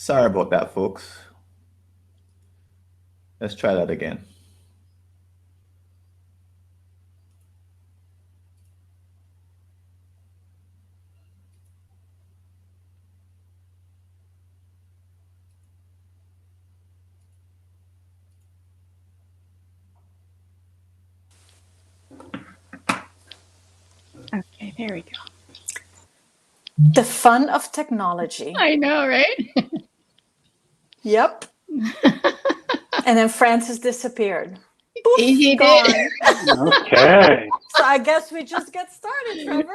Sorry about that, folks. Let's try that again. Okay, there we go. The fun of technology. I know, right? Yep. And then Francis disappeared. Poof, He gone. did. Okay. So I guess we just get started, Trevor.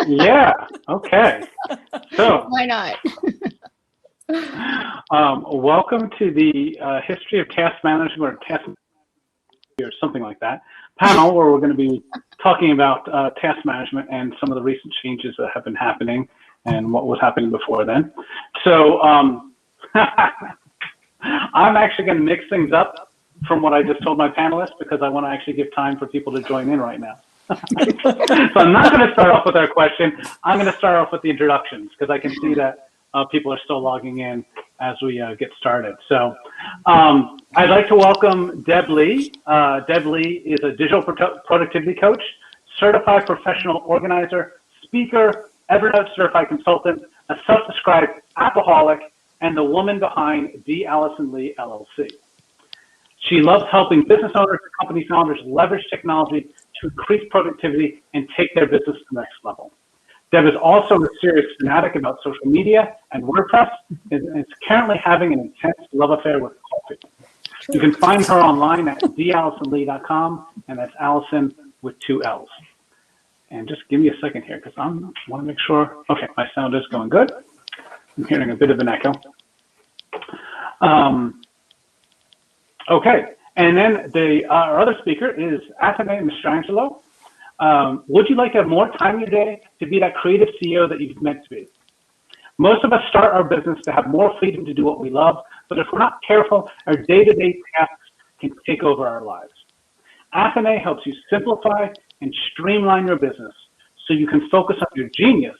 Yeah. Okay. So, Why not? welcome to the history of task management or task or something like that panel, where we're going to be talking about task management and some of the recent changes that have been happening and what was happening before then. So, I'm actually going to mix things up from what I just told my panelists because I want to actually give time for people to join in right now. So I'm not going to start off with our question. I'm going to start off with the introductions because I can see that people are still logging in as we get started. So I'd like to welcome Deb Lee. Deb Lee is a digital productivity coach, certified professional organizer, speaker, Evernote certified consultant, a self-described alcoholic, and the woman behind D. Allison Lee, LLC. She loves helping business owners and company founders leverage technology to increase productivity and take their business to the next level. Deb is also a serious fanatic about social media and WordPress and is currently having an intense love affair with coffee. You can find her online at dallisonlee.com, and that's Allison with 2 L's. And just give me a second here because I want to make sure. Okay, my sound is going good. I'm hearing a bit of an echo. Okay, and then our other speaker is Athene Mastrangelo. Would you like to have more time in your day to be that creative CEO that you've meant to be? Most of us start our business to have more freedom to do what we love, but if we're not careful, our day-to-day tasks can take over our lives. Athene helps you simplify and streamline your business so you can focus on your genius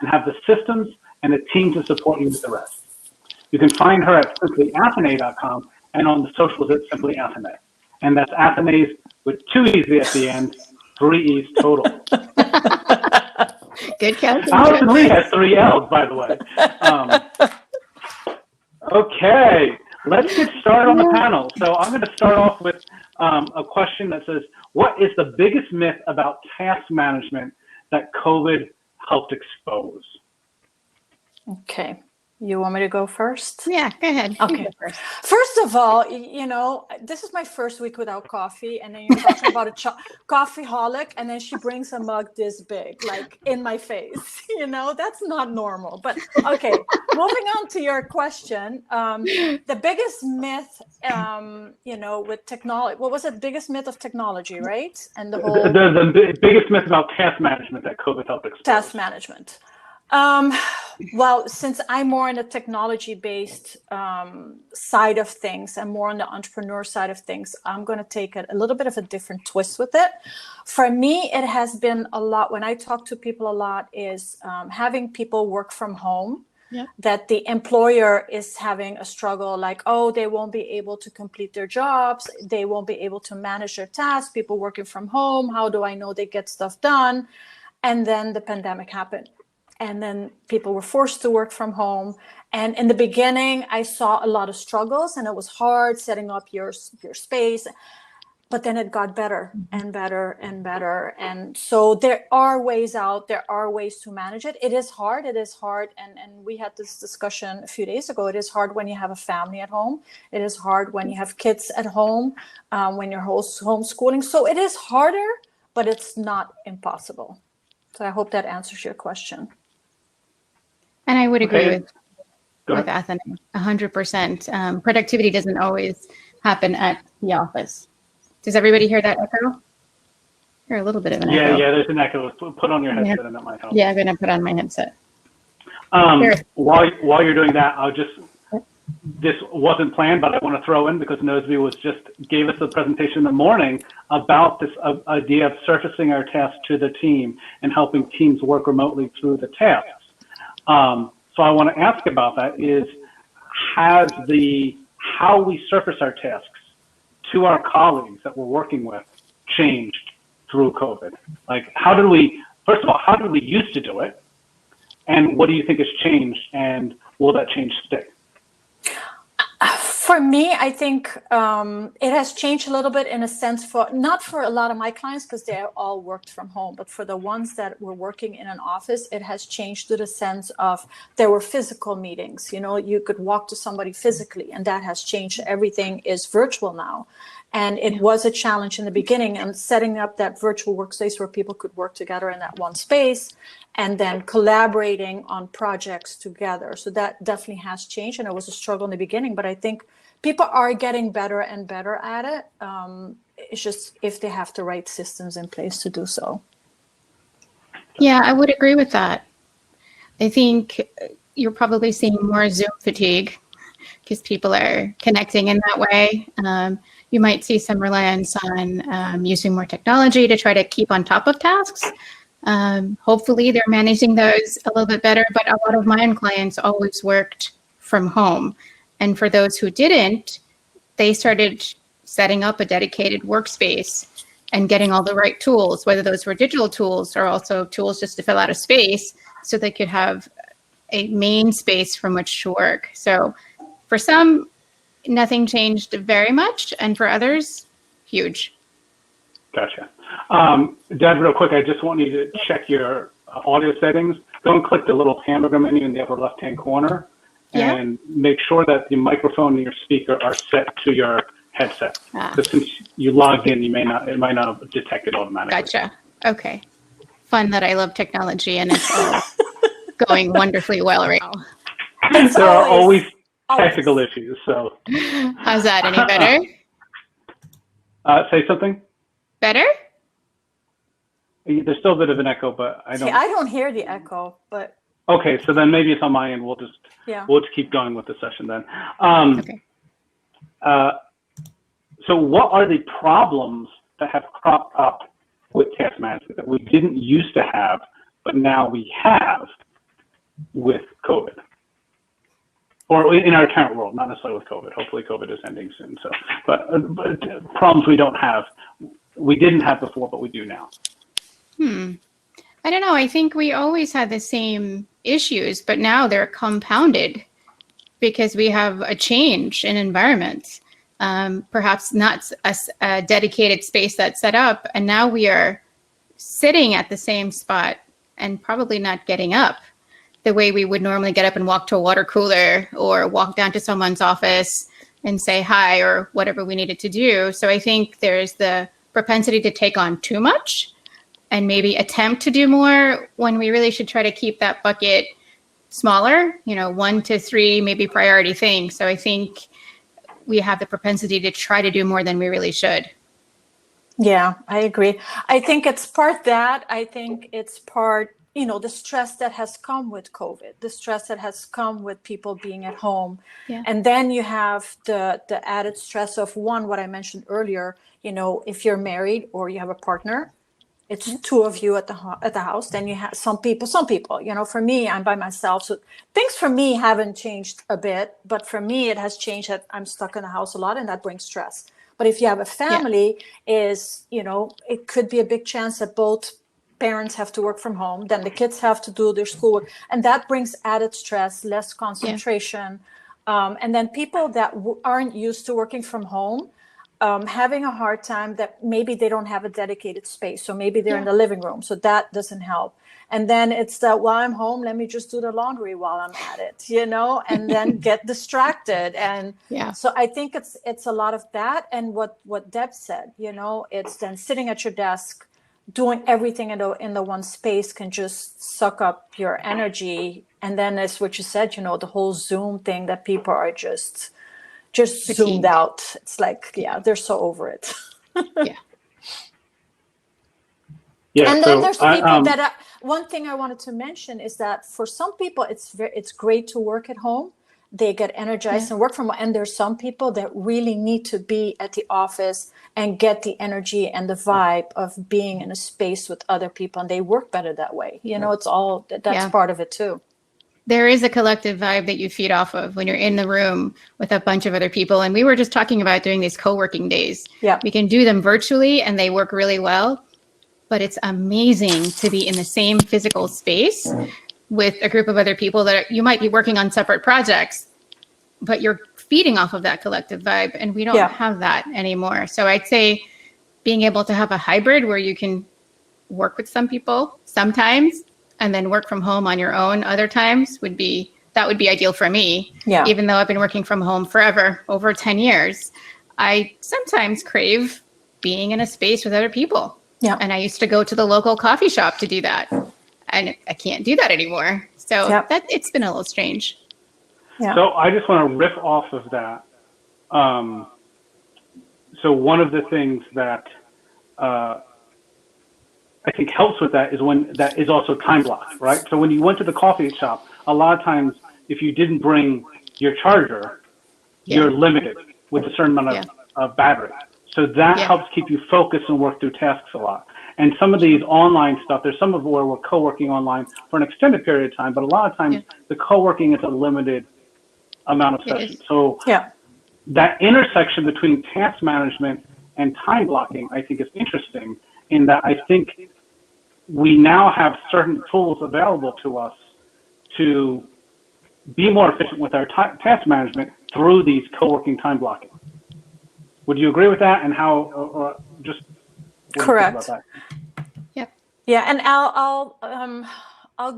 and have the systems and a team to support you with the rest. You can find her at simplyathene.com and on the socials at Simply Athene. And that's Athene's with 2 E's at the end, 3 E's total. Good counting. Allison Lee has 3 L's, by the way. Okay, let's get started on the panel. So I'm going to start off with a question that says, what is the biggest myth about task management that COVID helped expose? Okay. You want me to go first? Yeah, go ahead. Okay. You go first. First of all, you know, this is my first week without coffee, and then you're talking about a coffee holic, and then she brings a mug this big, like in my face. You know, that's not normal. But okay, moving on to your question, the biggest myth, you know, with technology. What was it? Biggest myth of technology, right? And the whole the biggest myth about task management that COVID helped expose. task management. Well, since I'm more in the technology-based side of things and more on the entrepreneur side of things, I'm going to take a little bit of a different twist with it. For me, it has been a lot, when I talk to people a lot, is having people work from home. Yep. That the employer is having a struggle, like, oh, they won't be able to complete their jobs. They won't be able to manage their tasks. People working from home. How do I know they get stuff done? And then the pandemic happened. And then people were forced to work from home. And in the beginning, I saw a lot of struggles, and it was hard setting up your space. But then it got better and better and better. And so there are ways out. There are ways to manage it. It is hard. It is hard. And we had this discussion a few days ago. It is hard when you have a family at home. It is hard when you have kids at home, when you're homeschooling. So it is harder, but it's not impossible. So I hope that answers your question. And I would agree Okay. with Athene 100%. Productivity doesn't always happen at the office. Does everybody hear that echo? Hear a little bit of an echo. Yeah, there's an echo. Put on your headset and that might help. Yeah, I'm going to put on my headset. While you're doing that, this wasn't planned, but I want to throw in because Nosby gave us a presentation in the morning about this idea of surfacing our tasks to the team and helping teams work remotely through the tasks. So I want to ask about that is, has how we surface our tasks to our colleagues that we're working with changed through COVID? Like, first of all, how did we used to do it? And what do you think has changed? And will that change stay? For me, I think it has changed a little bit in a sense not for a lot of my clients because they all worked from home, but for the ones that were working in an office, it has changed to the sense of there were physical meetings. You could walk to somebody physically, and that has changed. Everything is virtual now. And it was a challenge in the beginning, and setting up that virtual workspace where people could work together in that one space and then collaborating on projects together. So that definitely has changed, and it was a struggle in the beginning, but I think people are getting better and better at it. It's just if they have the right systems in place to do so. Yeah, I would agree with that. I think you're probably seeing more Zoom fatigue because people are connecting in that way. You might see some reliance on using more technology to try to keep on top of tasks. Hopefully they're managing those a little bit better, but a lot of my own clients always worked from home. And for those who didn't, they started setting up a dedicated workspace and getting all the right tools, whether those were digital tools or also tools just to fill out a space so they could have a main space from which to work. So for some, nothing changed very much. And for others, huge. Gotcha. Dad, real quick, I just want you to check your audio settings. Go and click the little hamburger menu in the upper left-hand corner and make sure that the microphone and your speaker are set to your headset. Because since you logged in, it might not have detected automatically. Gotcha. Okay. Fun that I love technology and it's all going wonderfully well right now. There are always technical issues. So how's that? Any better? Say something. Better? There's still a bit of an echo, but I don't. See, I don't hear the echo, but. Okay, so then maybe it's on my end. We'll just keep going with the session then. Okay. So what are the problems that have cropped up with task management that we didn't used to have, but now we have with COVID? Or in our current world, not necessarily with COVID. Hopefully COVID is ending soon. So, but problems we didn't have before, but we do now. I don't know. I think we always had the same issues, but now they're compounded because we have a change in environment. Perhaps not a dedicated space that's set up, and now we are sitting at the same spot and probably not getting up the way we would normally get up and walk to a water cooler or walk down to someone's office and say hi or whatever we needed to do. So I think there's the propensity to take on too much and maybe attempt to do more when we really should try to keep that bucket smaller, 1 to 3, maybe priority things. So I think we have the propensity to try to do more than we really should. Yeah, I agree. I think it's part that. I think it's part, the stress that has come with COVID, the stress that has come with people being at home. Yeah. And then you have the added stress of what I mentioned earlier, if you're married or you have a partner, it's two of you at the house. Then you have some people, for me, I'm by myself. So things for me haven't changed a bit, but for me, it has changed that I'm stuck in the house a lot and that brings stress. But if you have a family, it could be a big chance that both parents have to work from home. Then the kids have to do their schoolwork. And that brings added stress, less concentration. Yeah. And then people that aren't used to working from home, having a hard time that maybe they don't have a dedicated space. So maybe they're in the living room. So that doesn't help. And then it's that while I'm home, let me just do the laundry while I'm at it, and then get distracted. And so I think it's a lot of that. And what Deb said, it's then sitting at your desk, doing everything in the one space can just suck up your energy. And then as what you said, the whole Zoom thing that people are just zoomed out. It's like, they're so over it. Yeah. And then there's people that one thing I wanted to mention is that for some people, it's great to work at home. They get energized and work from home. And there's some people that really need to be at the office and get the energy and the vibe of being in a space with other people. And they work better that way. It's all, that's part of it too. there is a collective vibe that you feed off of when you're in the room with a bunch of other people. And we were just talking about doing these co-working days. Yeah. We can do them virtually and they work really well, but it's amazing to be in the same physical space with a group of other people that you might be working on separate projects, but you're feeding off of that collective vibe. And we don't have that anymore. So I'd say being able to have a hybrid where you can work with some people sometimes and then work from home on your own other times would be ideal for me. Yeah. Even though I've been working from home forever, over 10 years, I sometimes crave being in a space with other people. Yeah. And I used to go to the local coffee shop to do that. And I can't do that anymore. So that it's been a little strange. Yeah. So I just want to riff off of that. So one of the things that I think helps with that is when that is also time blocked, right? So when you went to the coffee shop, a lot of times if you didn't bring your charger, you're limited with a certain amount of battery. So that helps keep you focused and work through tasks a lot. And some of these online stuff, there's some of where we're co-working online for an extended period of time, but a lot of times the co-working is a limited amount of sessions. So that intersection between task management and time blocking, I think is interesting in that I think we now have certain tools available to us to be more efficient with our task management through these co-working time blocking. Would you agree with that? And how, or just correct? Yep. Yeah, and I'll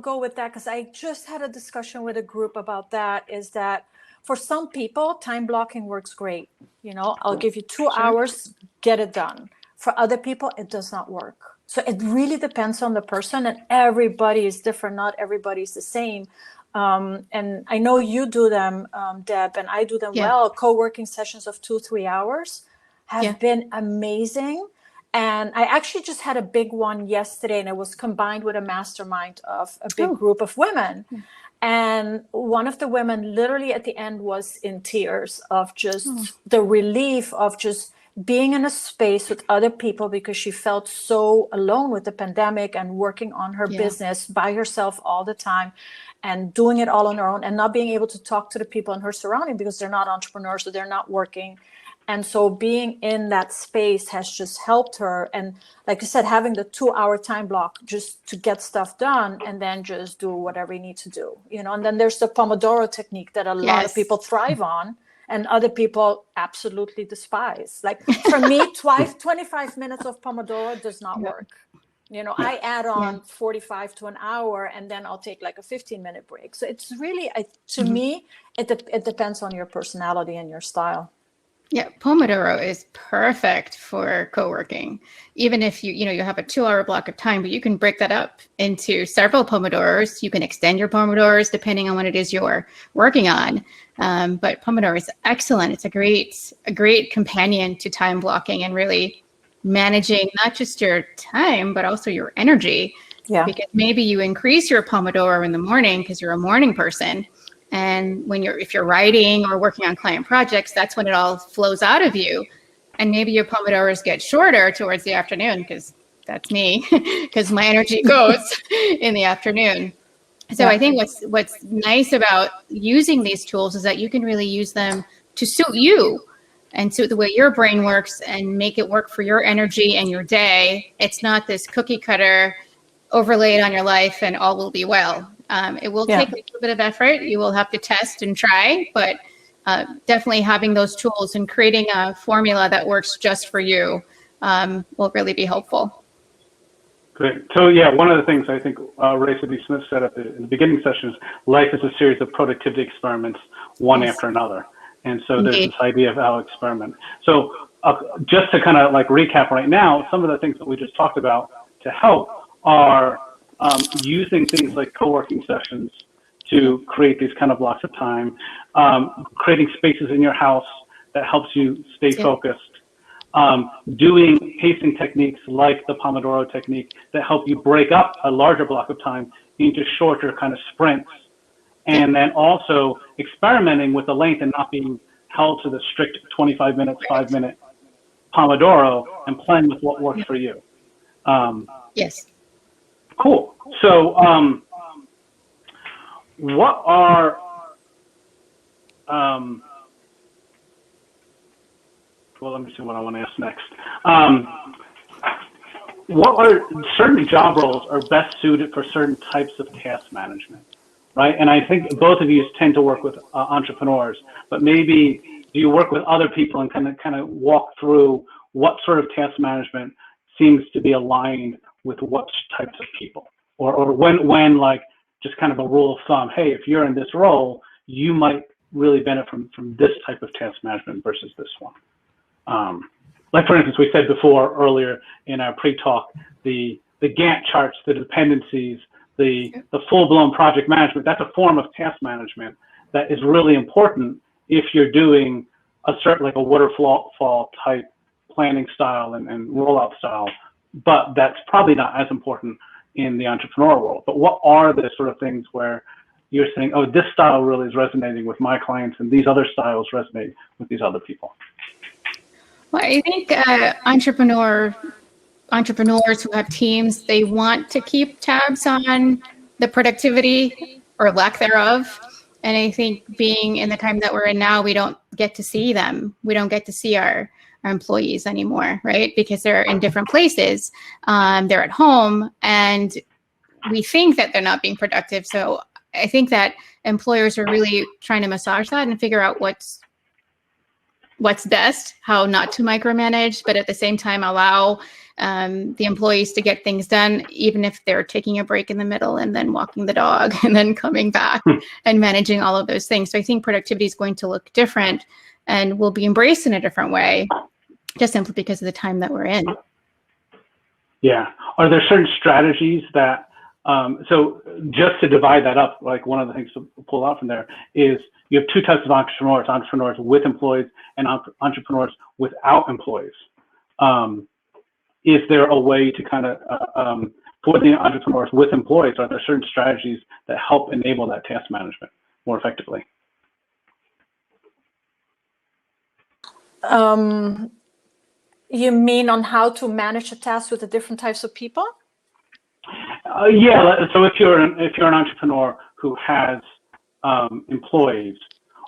go with that because I just had a discussion with a group about that. Is that for some people, time blocking works great. You know, I'll give you 2 hours, get it done. For other people, it does not work. So it really depends on the person, and everybody is different. Not everybody's the same. And I know you do them, Deb, and I do them well. Co-working sessions of 2-3 hours have been amazing. And I actually just had a big one yesterday, and it was combined with a mastermind of a big group of women. And one of the women literally at the end was in tears of just the relief of just being in a space with other people, because she felt so alone with the pandemic and working on her business by herself all the time and doing it all on her own and not being able to talk to the people in her surrounding because they're not entrepreneurs, so they're not working. And so being in that space has just helped her. And like I said, having the 2-hour time block just to get stuff done and then just do whatever you need to do, you know. And then there's the Pomodoro technique that a lot of people thrive on and other people absolutely despise. Like for me, 25 minutes of Pomodoro does not work. You know, I add on 45 to an hour and then I'll take like a 15-minute break. So it's really, to me, it depends on your personality and your style. Yeah, Pomodoro is perfect for co-working. Even if you have a 2-hour block of time, but you can break that up into several Pomodoros. You can extend your Pomodoros depending on what it is you're working on. But Pomodoro is excellent. It's a great companion to time blocking and really managing not just your time, but also your energy. Yeah. Because maybe you increase your Pomodoro in the morning because you're a morning person. And if you're writing or working on client projects, that's when it all flows out of you. And maybe your Pomodoros get shorter towards the afternoon, because that's me, because my energy goes in the afternoon. So I think what's nice about using these tools is that you can really use them to suit you and suit the way your brain works and make it work for your energy and your day. It's not this cookie cutter overlaid on your life and all will be well. It will take a little bit of effort. You will have to test and try, but definitely having those tools and creating a formula that works just for you will really be helpful. Great. So one of the things I think Ray Smith said in the beginning session is life is a series of productivity experiments, one after another. And so there's this idea of our experiment. So just to kind of like recap right now, some of the things that we just talked about to help are using things like co-working sessions to create these kind of blocks of time, creating spaces in your house that helps you stay focused, doing pacing techniques like the Pomodoro technique that help you break up a larger block of time into shorter kind of sprints, and then also experimenting with the length and not being held to the strict 25 minutes, 5-minute Pomodoro, and playing with what works for you. Yes. Cool. So what are well, let me see what I want to ask next. What are certain job roles are best suited for certain types of task management, right? And I think both of you tend to work with entrepreneurs, but maybe do you work with other people and kind of walk through what sort of task management seems to be aligned with what types of people, or when like just kind of a rule of thumb, hey, if you're in this role, you might really benefit from this type of task management versus this one. Like for instance, we said before earlier in our pre-talk, the Gantt charts, the dependencies, the full-blown project management, that's a form of task management that is really important if you're doing a certain, like a waterfall type planning style and rollout style, but that's probably not as important in the entrepreneurial world. But what are the sort of things where you're saying, oh, this style really is resonating with my clients and these other styles resonate with these other people? Well, I think entrepreneurs who have teams, they want to keep tabs on the productivity or lack thereof. And I think being in the time that we're in now, we don't get to see them. We don't get to see our employees anymore, right? Because they're in different places. They're at home and we think that they're not being productive. So I think that employers are really trying to massage that and figure out what's best, how not to micromanage, but at the same time allow the employees to get things done, even if they're taking a break in the middle and then walking the dog and then coming back and managing all of those things. So I think productivity is going to look different and will be embraced in a different way, just simply because of the time that we're in. Yeah. Are there certain strategies that, so just to divide that up, like one of the things to pull out from there is you have two types of entrepreneurs with employees and entrepreneurs without employees. Is there a way to kind of, for the entrepreneurs with employees, are there certain strategies that help enable that task management more effectively? You mean on how to manage a task with the different types of people? Yeah. So if you're an entrepreneur who has employees,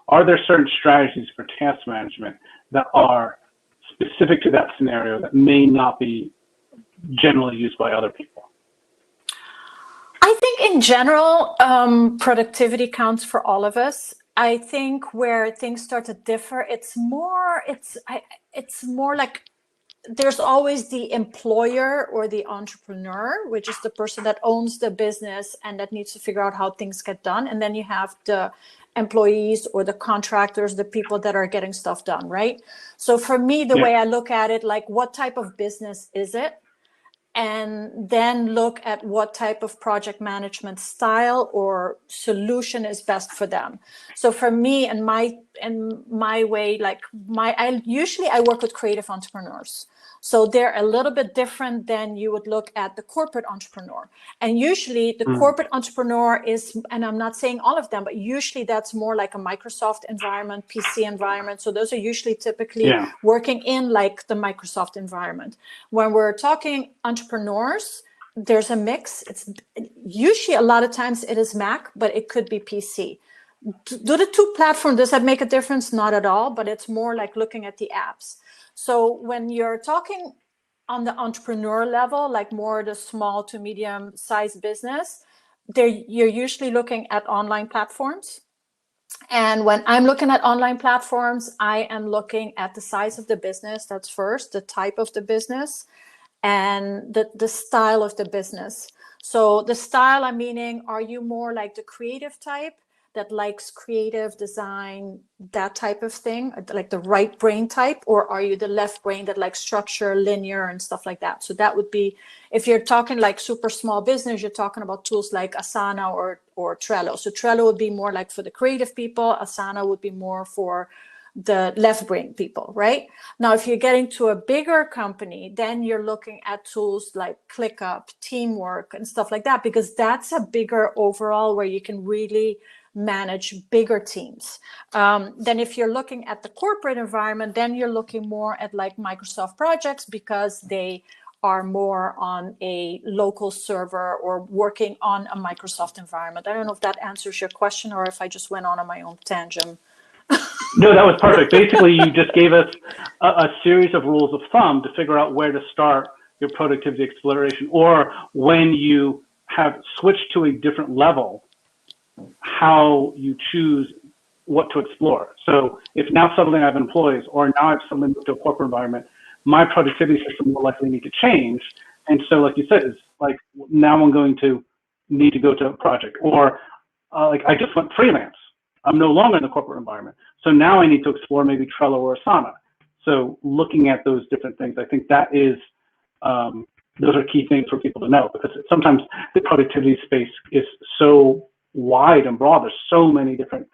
are there certain strategies for task management that are specific to that scenario that may not be generally used by other people? I think in general, productivity counts for all of us. I think where things start to differ, it's more like there's always the employer or the entrepreneur, which is the person that owns the business and that needs to figure out how things get done. And then you have the employees or the contractors, the people that are getting stuff done, right? So for me, the way I look at it, like what type of business is it? And then look at what type of project management style or solution is best for them. So for me and my way, like I usually work with creative entrepreneurs. So they're a little bit different than you would look at the corporate entrepreneur. And usually the corporate entrepreneur is, and I'm not saying all of them, but usually that's more like a Microsoft environment, PC environment. So those are usually typically working in like the Microsoft environment. When we're talking entrepreneurs, there's a mix. It's usually a lot of times it is Mac, but it could be PC. Do the two platforms, does that make a difference? Not at all, but it's more like looking at the apps. So when you're talking on the entrepreneur level, like more the small to medium sized business, you're usually looking at online platforms. And when I'm looking at online platforms, I am looking at the size of the business. That's first, the type of the business and the style of the business. So the style, I'm meaning, are you more like the creative type that likes creative design, that type of thing, like the right brain type, or are you the left brain that likes structure, linear, and stuff like that? So that would be, if you're talking like super small business, you're talking about tools like Asana or Trello. So Trello would be more like for the creative people. Asana would be more for the left brain people, right? Now, if you're getting to a bigger company, then you're looking at tools like ClickUp, Teamwork, and stuff like that, because that's a bigger overall where you can really manage bigger teams. Then if you're looking at the corporate environment, then you're looking more at like Microsoft projects because they are more on a local server or working on a Microsoft environment. I don't know if that answers your question or if I just went on my own tangent. No, that was perfect. Basically, you just gave us a series of rules of thumb to figure out where to start your productivity exploration, or when you have switched to a different level, how you choose what to explore. So if now suddenly I have employees, or now I've suddenly moved to a corporate environment, my productivity system will likely need to change. And so, like you said, it's like now I'm going to need to go to a project, or like I just went freelance. I'm no longer in the corporate environment. So now I need to explore maybe Trello or Asana. So looking at those different things, I think that is, those are key things for people to know, because sometimes the productivity space is so wide and broad. There's so many different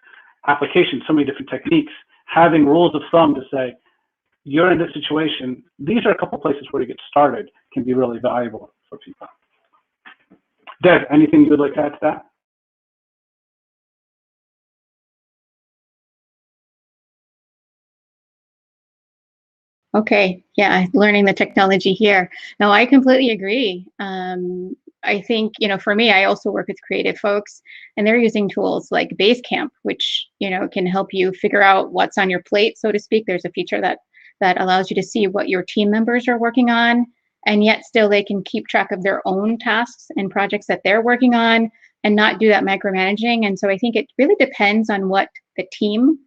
applications, so many different techniques. Having rules of thumb to say, you're in this situation, these are a couple places where you get started, can be really valuable for people. Deb, anything you would like to add to that? Okay, yeah, learning the technology here. No, I completely agree. I think, for me, I also work with creative folks, and they're using tools like Basecamp, which, can help you figure out what's on your plate, so to speak. There's a feature that allows you to see what your team members are working on, and yet still they can keep track of their own tasks and projects that they're working on and not do that micromanaging. And so I think it really depends on what the team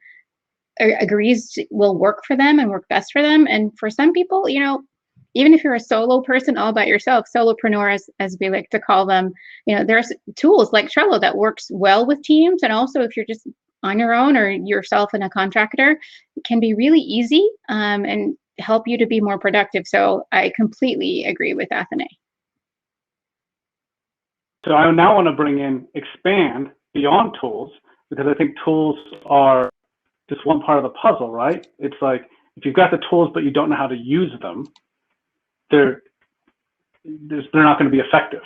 agrees will work for them and work best for them. And for some people, even if you're a solo person all by yourself, solopreneurs, as we like to call them, there's tools like Trello that works well with teams. And also if you're just on your own or yourself and a contractor, it can be really easy and help you to be more productive. So I completely agree with Athene. So I now want to expand beyond tools, because I think tools are just one part of the puzzle, right? It's like, if you've got the tools but you don't know how to use them, they're not going to be effective,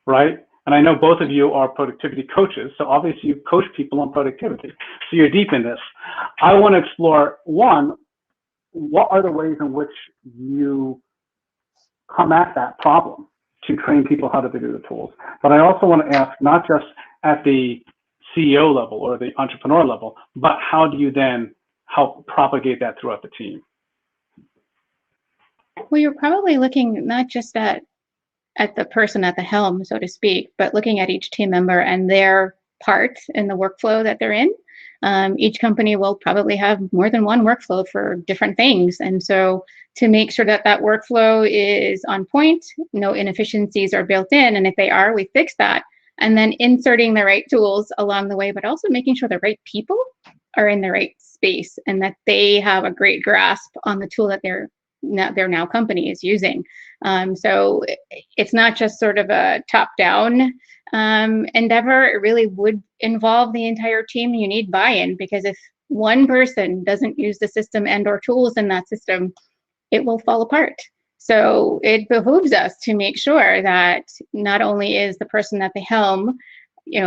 right? And I know both of you are productivity coaches, so obviously you coach people on productivity, so you're deep in this. I want to explore, one, what are the ways in which you come at that problem to train people how to do the tools? But I also want to ask, not just at the CEO level or the entrepreneur level, but how do you then help propagate that throughout the team? Well, you're probably looking not just at the person at the helm, so to speak, but looking at each team member and their part in the workflow that they're in. Each company will probably have more than one workflow for different things. And so to make sure that that workflow is on point, no inefficiencies are built in. And if they are, we fix that. And then inserting the right tools along the way, but also making sure the right people are in the right space and that they have a great grasp on the tool that their now company is using. So it's not just sort of a top-down endeavor. It really would involve the entire team. You need buy-in, because if one person doesn't use the system and or tools in that system, it will fall apart. So it behooves us to make sure that not only is the person at the helm,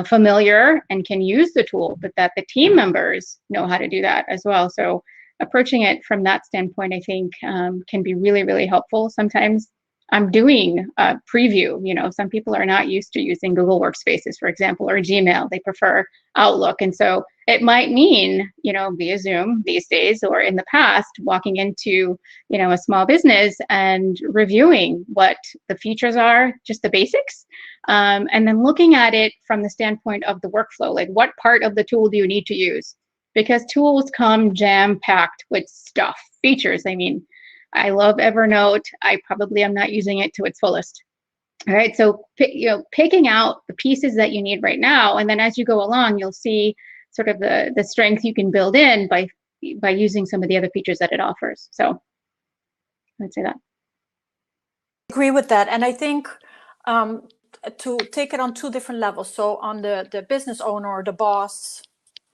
familiar and can use the tool, but that the team members know how to do that as well. So approaching it from that standpoint, I think, can be really, really helpful. Sometimes I'm doing a preview. Some people are not used to using Google Workspaces, for example, or Gmail. They prefer Outlook. And so it might mean, via Zoom these days, or in the past, walking into, a small business and reviewing what the features are, just the basics, and then looking at it from the standpoint of the workflow, like what part of the tool do you need to use? Because tools come jam-packed with stuff, features. I mean, I love Evernote. I probably am not using it to its fullest. All right, so picking out the pieces that you need right now, and then as you go along, you'll see sort of the strength you can build in by using some of the other features that it offers. So I'd say that. I agree with that, and I think to take it on two different levels. So on the business owner or the boss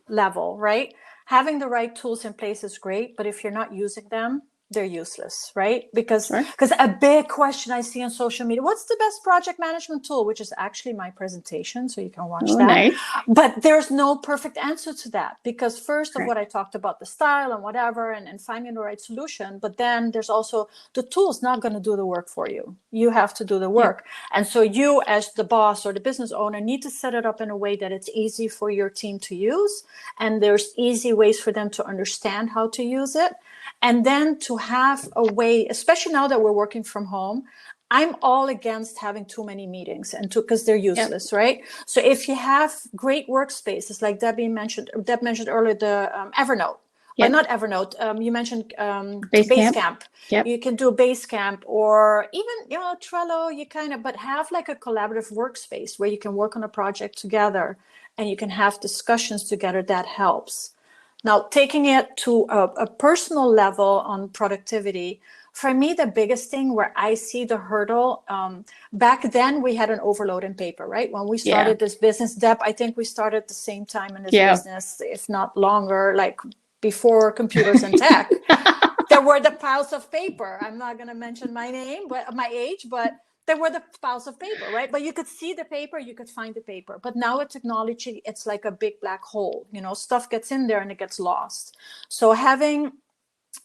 level, right? Having the right tools in place is great, but if you're not using them, they're useless, right? Because Sure. a big question I see on social media, what's the best project management tool? Which is actually my presentation, so you can watch Oh, that. nice. But there's no perfect answer to that, because first of Correct. what I talked about, the style and whatever, and finding the right solution, but then there's also the tool's not going to do the work for you. You have to do the work. And so you, as the boss or the business owner, need to set it up in a way that it's easy for your team to use, and there's easy ways for them to understand how to use it. And then to have a way, especially now that we're working from home, I'm all against having too many meetings and because they're useless, right? So if you have great workspaces, like Deb mentioned earlier, the Evernote, or not Evernote, you mentioned Basecamp. Yep. You can do Basecamp, or even, Trello, but have like a collaborative workspace where you can work on a project together and you can have discussions together. That helps. Now, taking it to a personal level on productivity, for me, the biggest thing where I see the hurdle, back then we had an overload in paper, right? When we started this business, Deb, I think we started the same time in this business, if not longer, like before computers and tech. There were the piles of paper. I'm not going to mention my name, but my age, but there were the piles of paper, right? But you could see the paper, you could find the paper. But now with technology, it's like a big black hole. Stuff gets in there and it gets lost. So having,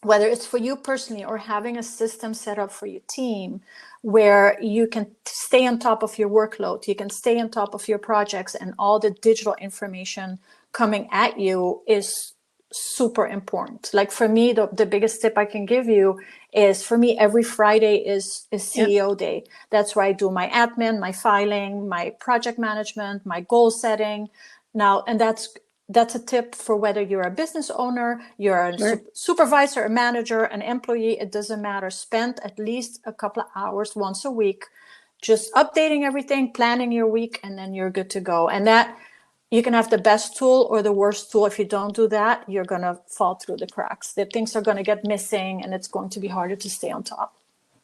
whether it's for you personally or having a system set up for your team where you can stay on top of your workload, you can stay on top of your projects, and all the digital information coming at you is super important. Like for me, the biggest tip I can give you is, for me, every Friday is CEO day. That's where I do my admin, my filing, my project management, my goal setting. Now, and that's a tip for whether you're a business owner, you're a supervisor, a manager, an employee, it doesn't matter. Spend at least a couple of hours once a week just updating everything, planning your week, and then you're good to go. And that, you can have the best tool or the worst tool. If you don't do that, you're going to fall through the cracks. The things are going to get missing, and it's going to be harder to stay on top.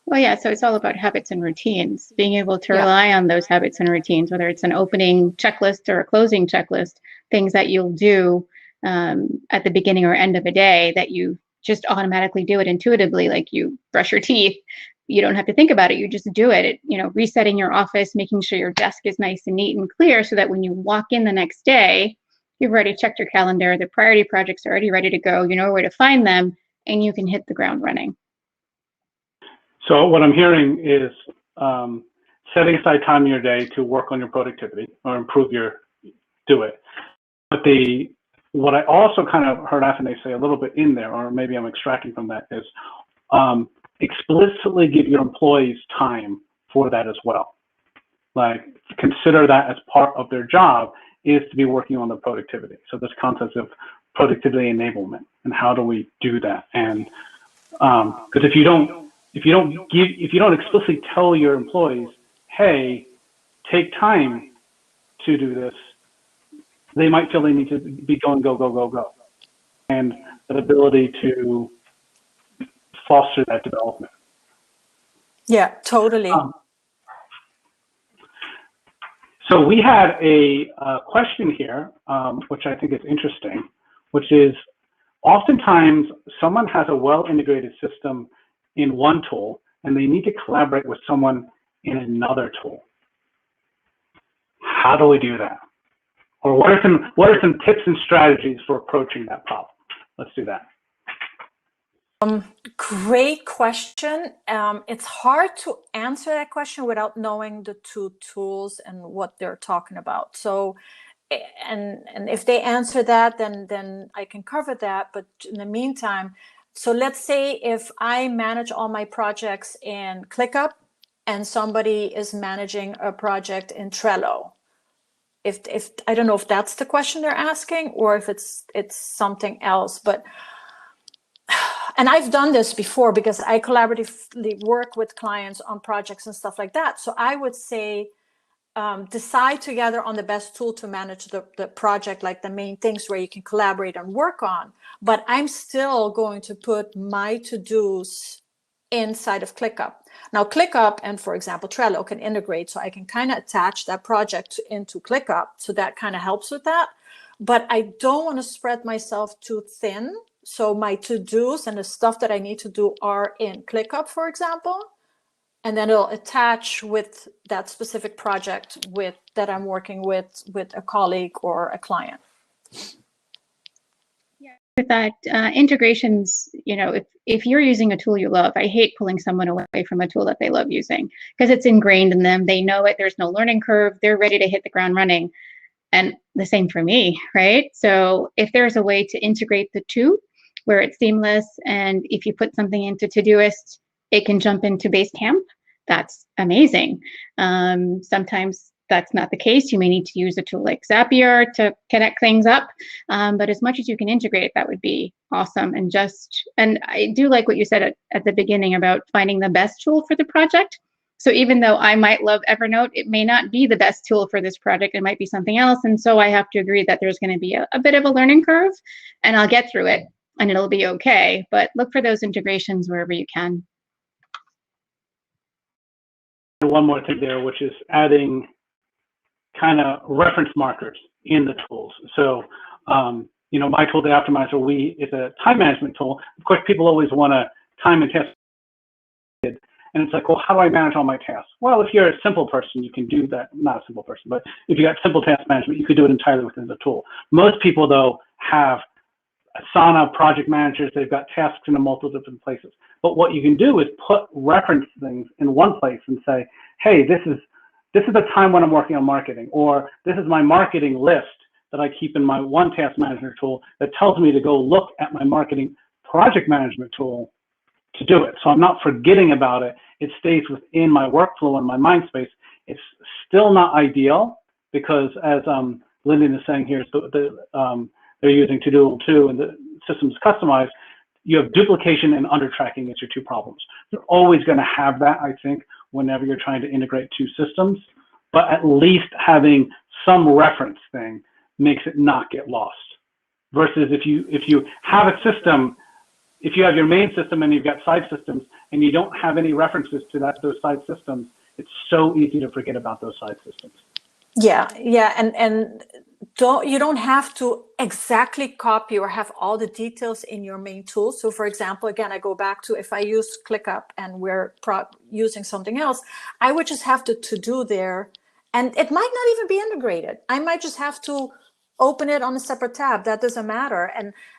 Well, yeah, so it's all about habits and routines, being able to rely on those habits and routines, whether it's an opening checklist or a closing checklist, things that you'll do at the beginning or end of a day that you just automatically do it intuitively, like you brush your teeth. You don't have to think about it. You just do it. Resetting your office, making sure your desk is nice and neat and clear so that when you walk in the next day, you've already checked your calendar, the priority projects are already ready to go, you know where to find them, and you can hit the ground running. So what I'm hearing is setting aside time in your day to work on your productivity or do it. But what I also kind of heard Afene say a little bit in there, or maybe I'm extracting from that, is explicitly give your employees time for that as well. Like, consider that as part of their job is to be working on the productivity. So this concept of productivity enablement, and how do we do that? And because if you don't explicitly tell your employees, hey, take time to do this, they might feel they need to be going, go, go, go, go. And that ability to foster that development. Yeah, totally. So we had a question here, which I think is interesting, which is, oftentimes someone has a well-integrated system in one tool and they need to collaborate with someone in another tool. How do we do that? Or what are some tips and strategies for approaching that problem? Let's do that. Great question. It's hard to answer that question without knowing the two tools and what they're talking about. So, and if they answer that, then I can cover that. But in the meantime, so let's say if I manage all my projects in ClickUp and somebody is managing a project in Trello. If I don't know if that's the question they're asking or if it's something else, but. And I've done this before because I collaboratively work with clients on projects and stuff like that. So I would say decide together on the best tool to manage the project, like the main things where you can collaborate and work on. But I'm still going to put my to-dos inside of ClickUp. Now, ClickUp and, for example, Trello can integrate. So I can kind of attach that project into ClickUp. So that kind of helps with that. But I don't want to spread myself too thin. So my to-dos and the stuff that I need to do are in ClickUp, for example, and then it'll attach with that specific project that I'm working with a colleague or a client. With that, integrations, if you're using a tool you love, I hate pulling someone away from a tool that they love using because it's ingrained in them. They know it. There's no learning curve. They're ready to hit the ground running. And the same for me, right? So if there's a way to integrate the two where it's seamless, and if you put something into Todoist, it can jump into Basecamp, that's amazing. Sometimes that's not the case. You may need to use a tool like Zapier to connect things up. But as much as you can integrate, that would be awesome. And I do like what you said at the beginning about finding the best tool for the project. So even though I might love Evernote, it may not be the best tool for this project. It might be something else. And so I have to agree that there's going to be a bit of a learning curve, and I'll get through it and it'll be okay. But look for those integrations wherever you can. One more thing there, which is adding kind of reference markers in the tools. So, my tool, the Optimizer, is a time management tool. Of course, people always want to time and task. And it's like, well, how do I manage all my tasks? Well, if you're a simple person, you can do that. Not a simple person, but if you got simple task management, you could do it entirely within the tool. Most people, though, have Asana project managers. They've got tasks in multiple different places. But what you can do is put reference things in one place and say, hey, this is the time when I'm working on marketing, or this is my marketing list that I keep in my one task management tool that tells me to go look at my marketing project management tool to do it. So I'm not forgetting about it. It stays within my workflow and my mind space. It's still not ideal because, as Lyndon is saying here, they're using Todoodle 2 and the system's customized. You have duplication and under tracking as your two problems. You're always going to have that, I think, whenever you're trying to integrate two systems. But at least having some reference thing makes it not get lost. Versus if you have a system, if you have your main system and you've got side systems and you don't have any references to those side systems, it's so easy to forget about those side systems. Yeah, and you don't have to exactly copy or have all the details in your main tool. So for example, again, I go back to if I use ClickUp and we're using something else, I would just have the to-do there, and it might not even be integrated. I might just have to open it on a separate tab. That doesn't matter.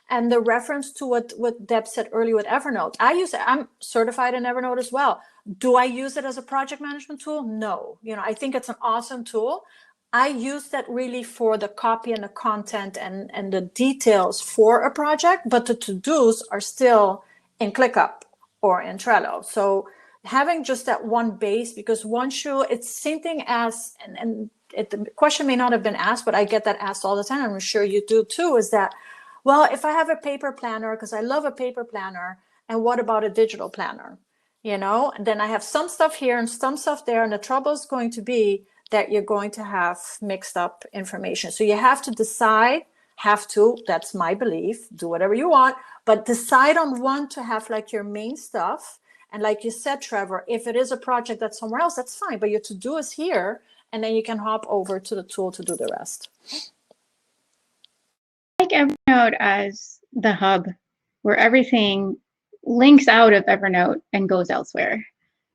And the reference to what Deb said earlier with Evernote, I'm certified in Evernote as well. Do I use it as a project management tool? No. I think it's an awesome tool. I use that really for the copy and the content and the details for a project, but the to-dos are still in ClickUp or in Trello. So having just that one base, because it's same thing as, the question may not have been asked, but I get that asked all the time. I'm sure you do too, is that, well, if I have a paper planner, because I love a paper planner, and what about a digital planner? And then I have some stuff here and some stuff there, and the trouble is going to be that you're going to have mixed up information. So you have to decide, that's my belief, do whatever you want, but decide on one to have like your main stuff. And like you said, Trevor, if it is a project that's somewhere else, that's fine, but your to-do is here, and then you can hop over to the tool to do the rest. Like Evernote as the hub where everything links out of Evernote and goes elsewhere.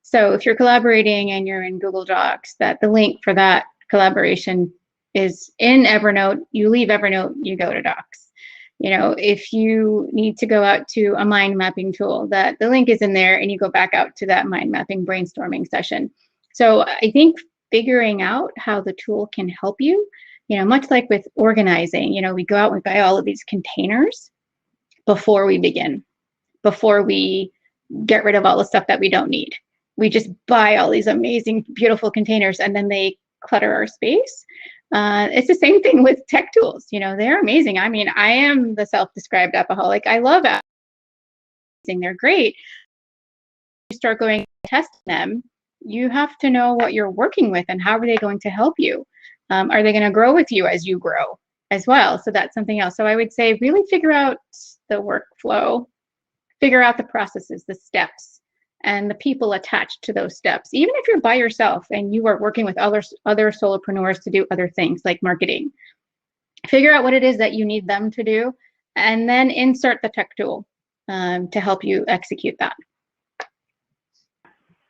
So if you're collaborating and you're in Google Docs, that the link for that collaboration is in Evernote, you leave Evernote, you go to Docs. If you need to go out to a mind mapping tool, that the link is in there and you go back out to that mind mapping brainstorming session. So I think figuring out how the tool can help you, much like with organizing, we go out and we buy all of these containers before we begin, before we get rid of all the stuff that we don't need. We just buy all these amazing, beautiful containers, and then they clutter our space. It's the same thing with tech tools. They're amazing. I mean, I am the self-described appaholic. I love apps. They're great. You start going and testing them, you have to know what you're working with and how are they going to help you. Are they going to grow with you as you grow as well? So that's something else. So I would say really figure out the workflow, figure out the processes, the steps, and the people attached to those steps. Even if you're by yourself and you are working with other solopreneurs to do other things like marketing, figure out what it is that you need them to do and then insert the tech tool to help you execute that.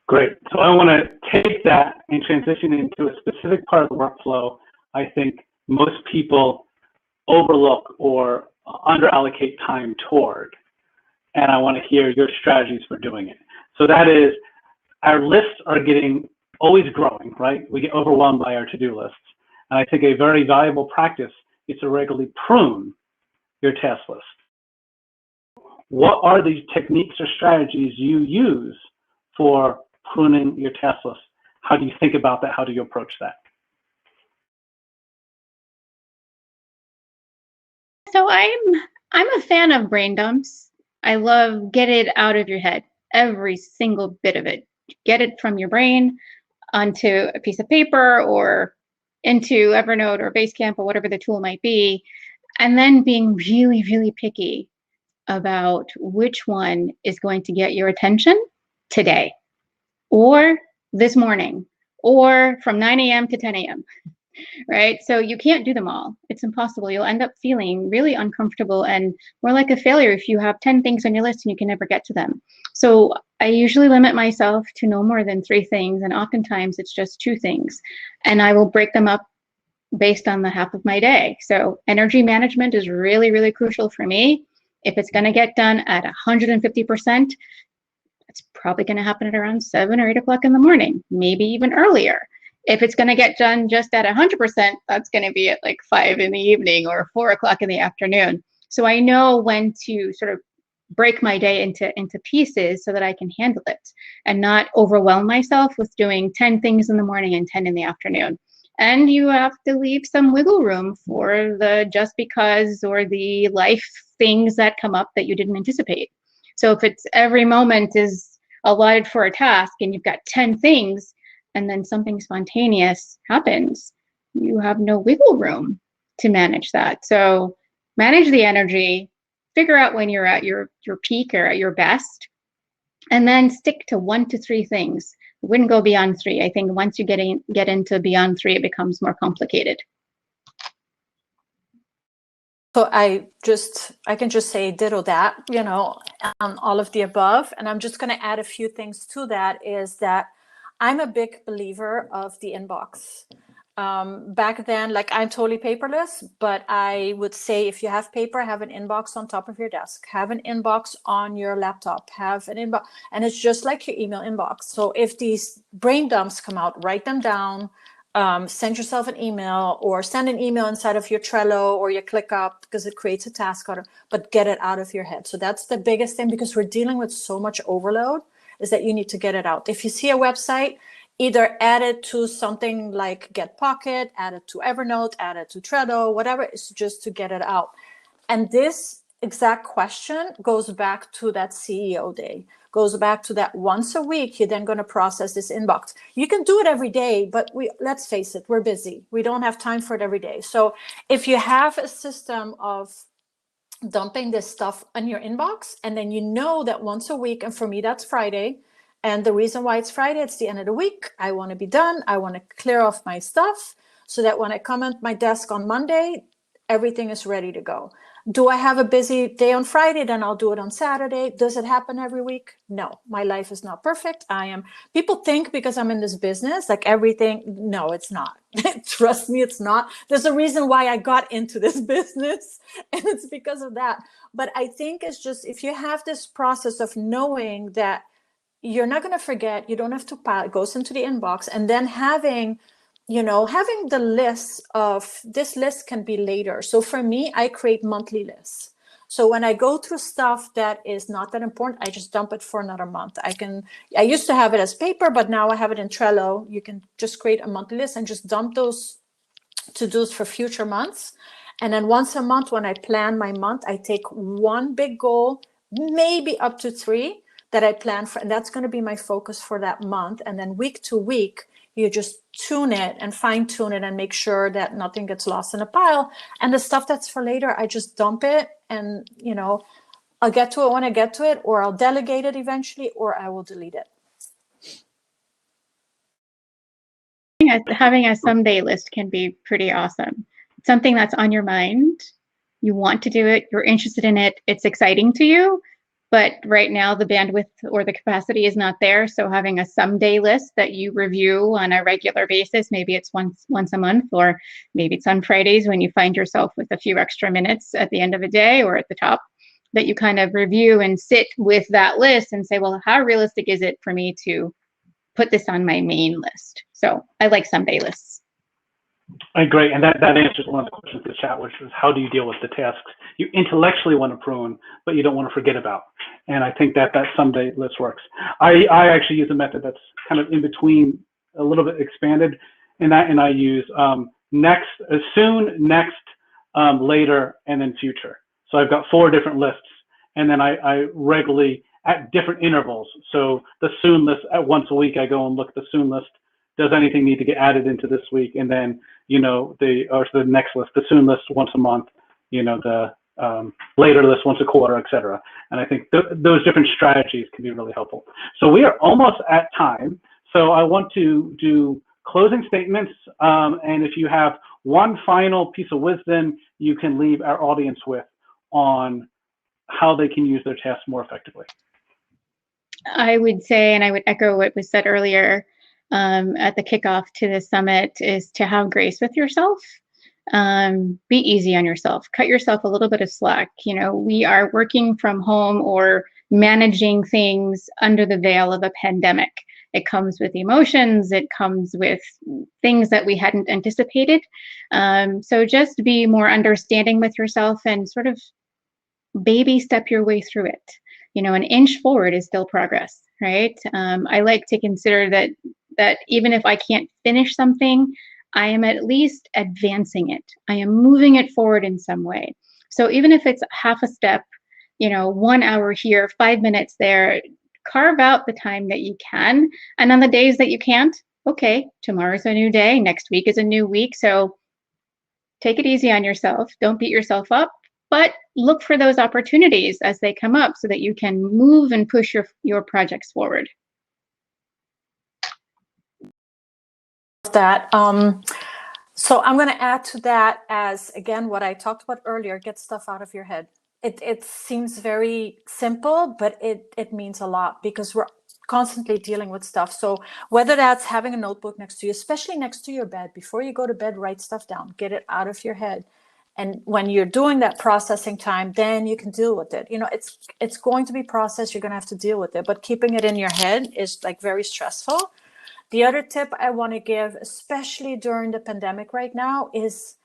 Great. So I want to take that and transition into a specific part of the workflow I think most people overlook or underallocate time toward. And I want to hear your strategies for doing it. So that is, our lists are getting always growing, right? We get overwhelmed by our to-do lists. And I think a very valuable practice is to regularly prune your task list. What are the techniques or strategies you use for pruning your task list? How do you think about that? How do you approach that? So I'm a fan of brain dumps. I love get it out of your head, every single bit of it. Get it from your brain onto a piece of paper or into Evernote or Basecamp or whatever the tool might be, and then being really, really picky about which one is going to get your attention today or this morning or from 9 a.m. to 10 a.m. Right? So you can't do them all. It's impossible. You'll end up feeling really uncomfortable and more like a failure if you have 10 things on your list and you can never get to them. So I usually limit myself to no more than 3 things, and oftentimes it's just 2 things. And I will break them up based on the half of my day. So energy management is really, really crucial for me. If it's going to get done at 150%, it's probably going to happen at around 7 or 8 o'clock in the morning, maybe even earlier. If it's going to get done just at 100%, that's going to be at like 5 in the evening or 4 o'clock in the afternoon. So I know when to sort of break my day into pieces so that I can handle it and not overwhelm myself with doing 10 things in the morning and 10 in the afternoon. And you have to leave some wiggle room for the just because or the life things that come up that you didn't anticipate. So if it's every moment is allotted for a task and you've got 10 things and then something spontaneous happens, you have no wiggle room to manage that. So manage the energy, figure out when you're at your peak or at your best, and then stick to 1 to 3 things. I wouldn't go beyond 3. I think once you get into beyond 3, it becomes more complicated. So I can just say ditto that, all of the above. And I'm just going to add a few things to that, is that I'm a big believer of the inbox. Back then, like, I'm totally paperless, but I would say if you have paper, have an inbox on top of your desk, have an inbox on your laptop, have an inbox, and it's just like your email inbox. So if these brain dumps come out, write them down, send yourself an email or send an email inside of your Trello or your ClickUp, because it creates a task order, but get it out of your head. So that's the biggest thing, because we're dealing with so much overload, is that you need to get it out. If you see a website, either add it to something like Get Pocket, add it to Evernote, add it to Trello, whatever, is just to get it out. And this exact question goes back to that CEO day, goes back to that once a week, you're then going to process this inbox. You can do it every day, but let's face it, we're busy. We don't have time for it every day. So if you have a system of dumping this stuff on your inbox, and then you know that once a week, and for me, that's Friday. And the reason why it's Friday, it's the end of the week. I want to be done. I want to clear off my stuff so that when I come at my desk on Monday, everything is ready to go. Do I have a busy day on Friday? Then I'll do it on Saturday. Does it happen every week? No, my life is not perfect. People think because I'm in this business, like everything, no, it's not. Trust me, it's not. There's a reason why I got into this business, and it's because of that. But I think it's just, if you have this process of knowing that you're not going to forget, you don't have to pile, it goes into the inbox, and then having the list of, this list can be later. So for me, I create monthly lists. So when I go through stuff that is not that important, I just dump it for another month. I used to have it as paper, but now I have it in Trello. You can just create a monthly list and just dump those to-dos for future months. And then once a month, when I plan my month, I take one big goal, maybe up to 3 that I plan for, and that's going to be my focus for that month. And then week to week, you just tune it and fine tune it and make sure that nothing gets lost in a pile. And the stuff that's for later, I just dump it, and I'll get to it when I get to it, or I'll delegate it eventually, or I will delete it. Having a someday list can be pretty awesome. Something that's on your mind you want to do it, you're interested in it, it's exciting to you, but right now the bandwidth or the capacity is not there. So having a someday list that you review on a regular basis, maybe it's once a month, or maybe it's on Fridays when you find yourself with a few extra minutes at the end of a day or at the top, that you kind of review and sit with that list and say, well, how realistic is it for me to put this on my main list? So I like someday lists. I agree, and that answers one of the questions in the chat, which is how do you deal with the tasks you intellectually want to prune, but you don't want to forget about? And I think that someday list works. I actually use a method that's kind of in between, a little bit expanded, and I use next, soon, next, later, and then future. So I've got 4 different lists, and then I regularly at different intervals. So the soon list, at once a week, I go and look at the soon list. Does anything need to get added into this week? And then, you know, the next list, the soon list once a month, you know, the later list once a quarter, et cetera. And I think those different strategies can be really helpful. So we are almost at time. So I want to do closing statements. And if you have one final piece of wisdom you can leave our audience with on how they can use their tasks more effectively. I would say, and I would echo what was said earlier at the kickoff to the summit, is to have grace with yourself. Be easy on yourself. Cut yourself a little bit of slack. You know, we are working from home or managing things under the veil of a pandemic. It comes with emotions. It comes with things that we hadn't anticipated. So just be more understanding with yourself and sort of baby step your way through it. You know, an inch forward is still progress, right? I like to consider that even if I can't finish something, I am at least advancing it. I am moving it forward in some way. So even if it's half a step, you know, 1 hour here, 5 minutes there, carve out the time that you can. And on the days that you can't, okay, tomorrow's a new day, next week is a new week. So take it easy on yourself. Don't beat yourself up, but look for those opportunities as they come up so that you can move and push your projects forward. That so I'm going to add to that, as again what I talked about earlier, get stuff out of your head. It seems very simple, but it means a lot, because we're constantly dealing with stuff. So whether that's having a notebook next to you, especially next to your bed, before you go to bed, write stuff down, get it out of your head. And when you're doing that processing time, then you can deal with it. You know, it's going to be processed. You're going to have to deal with it, but keeping it in your head is like very stressful. The other tip I want to give, especially during the pandemic right now, is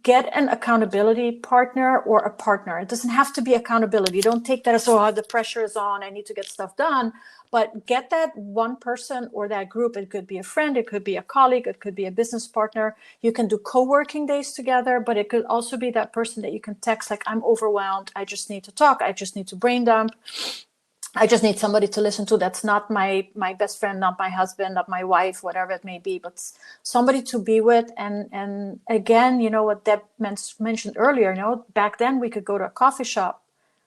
get an accountability partner or a partner. It doesn't have to be accountability. Don't take that as, oh, the pressure is on, I need to get stuff done. But get that one person or that group. It could be a friend, it could be a colleague, it could be a business partner. You can do co-working days together, but it could also be that person that you can text, like, I'm overwhelmed, I just need to talk, I just need to brain dump. I just need somebody to listen to. That's not my best friend, not my husband, not my wife, whatever it may be, but somebody to be with. And again, you know what Deb mentioned earlier, you know, back then we could go to a coffee shop.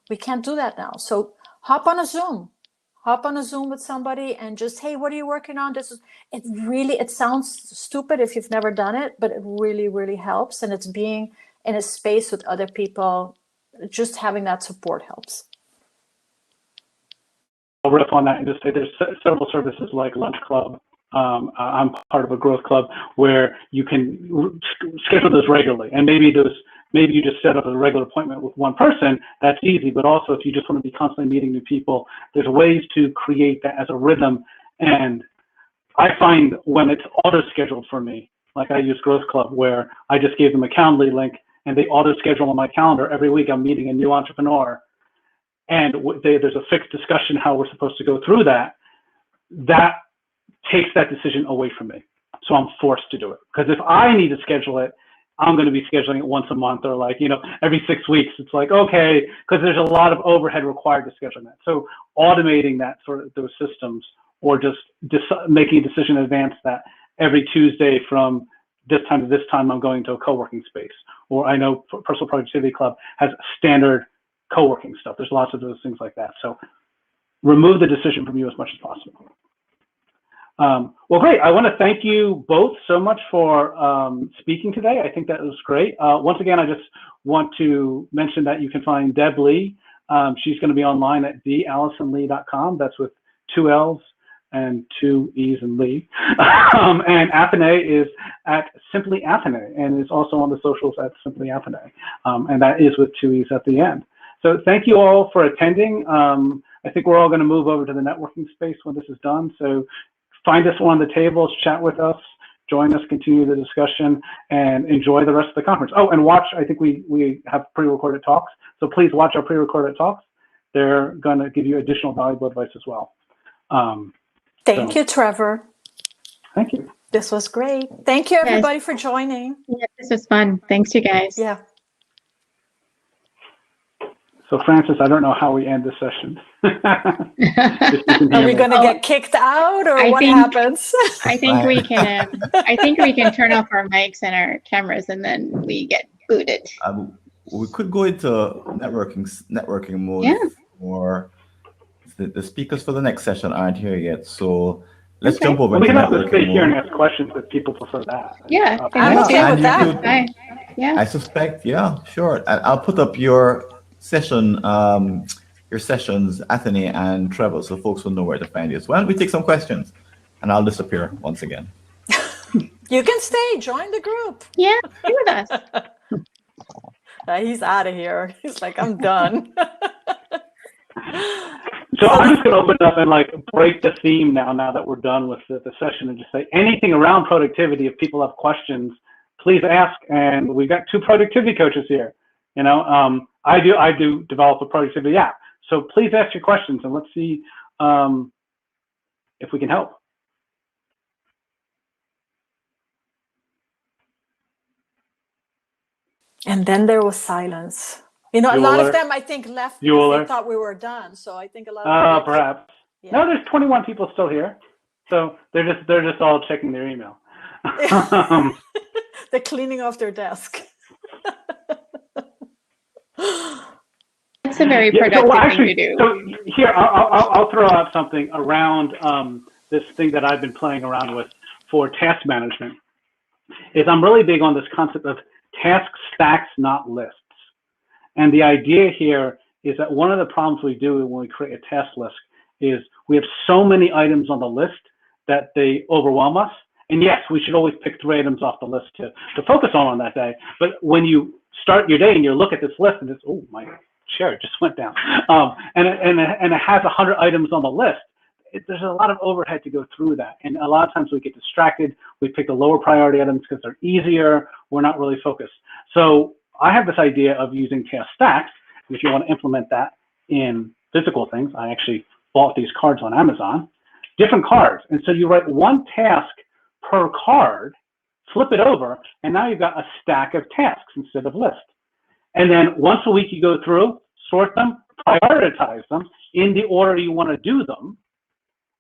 We can't do that now. So hop on a Zoom with somebody and just, hey, what are you working on? It sounds stupid if you've never done it, but it really, really helps. And it's being in a space with other people, just having that support helps. I'll riff on that and just say there's several services like Lunch Club. I'm part of a growth club where you can schedule those regularly, and maybe you just set up a regular appointment with one person. That's easy, but also if you just want to be constantly meeting new people, there's ways to create that as a rhythm. And I find when it's auto-scheduled for me, like I use Growth Club, where I just gave them a Calendly link and they auto-schedule on my calendar every week. I'm meeting a new entrepreneur. And there's a fixed discussion how we're supposed to go through that. That takes that decision away from me. So I'm forced to do it. Because if I need to schedule it, I'm going to be scheduling it once a month or like, you know, every 6 weeks. It's like, okay, because there's a lot of overhead required to schedule that. So automating that sort of those systems, or just making a decision in advance that every Tuesday from this time to this time, I'm going to a co-working space. Or I know Personal Productivity Club has standard co-working stuff. There's lots of those things like that. So remove the decision from you as much as possible. Well, great. I want to thank you both so much for speaking today. I think that was great. Once again, I just want to mention that you can find Deb Lee. She's going to be online at theallisonlee.com. That's with 2 L's and 2 E's and Lee. And Athene is at Simply Athene and is also on the socials at Simply Athene. And that is with 2 E's at the end. So thank you all for attending. I think we're all going to move over to the networking space when this is done. So find us on the tables, chat with us, join us, continue the discussion, and enjoy the rest of the conference. Oh, and watch, I think we have pre-recorded talks. So please watch our pre-recorded talks. They're going to give you additional valuable advice as well. Thank you, Trevor. Thank you. This was great. Thank you, everybody, for joining. Yeah, this was fun. Thanks, you guys. Yeah. So Francis, I don't know how we end the session. Are we going to get kicked out, or I what think- happens? I think we can. I think we can turn off our mics and our cameras, and then we get booted. We could go into networking mode. Yeah. Or the speakers for the next session aren't here yet, so let's Okay. jump over Well, we into can have to stay networking here and mode. ask questions if people prefer that. Yeah, I'm okay And with you that. could- Bye. Yeah. I suspect, yeah, sure. I'll put up your session, your sessions, Athene and Trevor, so folks will know where to find you. So why don't we take some questions, and I'll disappear once again. You can stay. Join the group. Yeah. Be with us. He's out of here. He's like, I'm done. So I'm just going to open it up and like break the theme now that we're done with the session, and just say anything around productivity. If people have questions, please ask. And we've got 2 productivity coaches here. You know, I do develop a productivity app. So please ask your questions, and let's see if we can help. And then there was silence. You know, a lot of them, I think, left because they thought we were done. So I think a lot of them. Perhaps. Yeah. No, there's 21 people still here. So they're just all checking their email. They're cleaning off their desk. It's a very productive thing to do. So here, I'll throw out something around this thing that I've been playing around with for task management. I'm really big on this concept of task stacks, not lists. And the idea here is that one of the problems we do when we create a task list is we have so many items on the list that they overwhelm us. And yes, we should always pick 3 items off the list to focus on that day. But when you start your day and you look at this list and it's, oh, my chair just went down. And it has 100 items on the list. There's a lot of overhead to go through that. And a lot of times we get distracted. We pick the lower priority items because they're easier. We're not really focused. So I have this idea of using task stacks. And if you want to implement that in physical things, I actually bought these cards on Amazon, different cards. And so you write 1 task per card, flip it over, and now you've got a stack of tasks instead of lists. And then once a week you go through, sort them, prioritize them in the order you want to do them,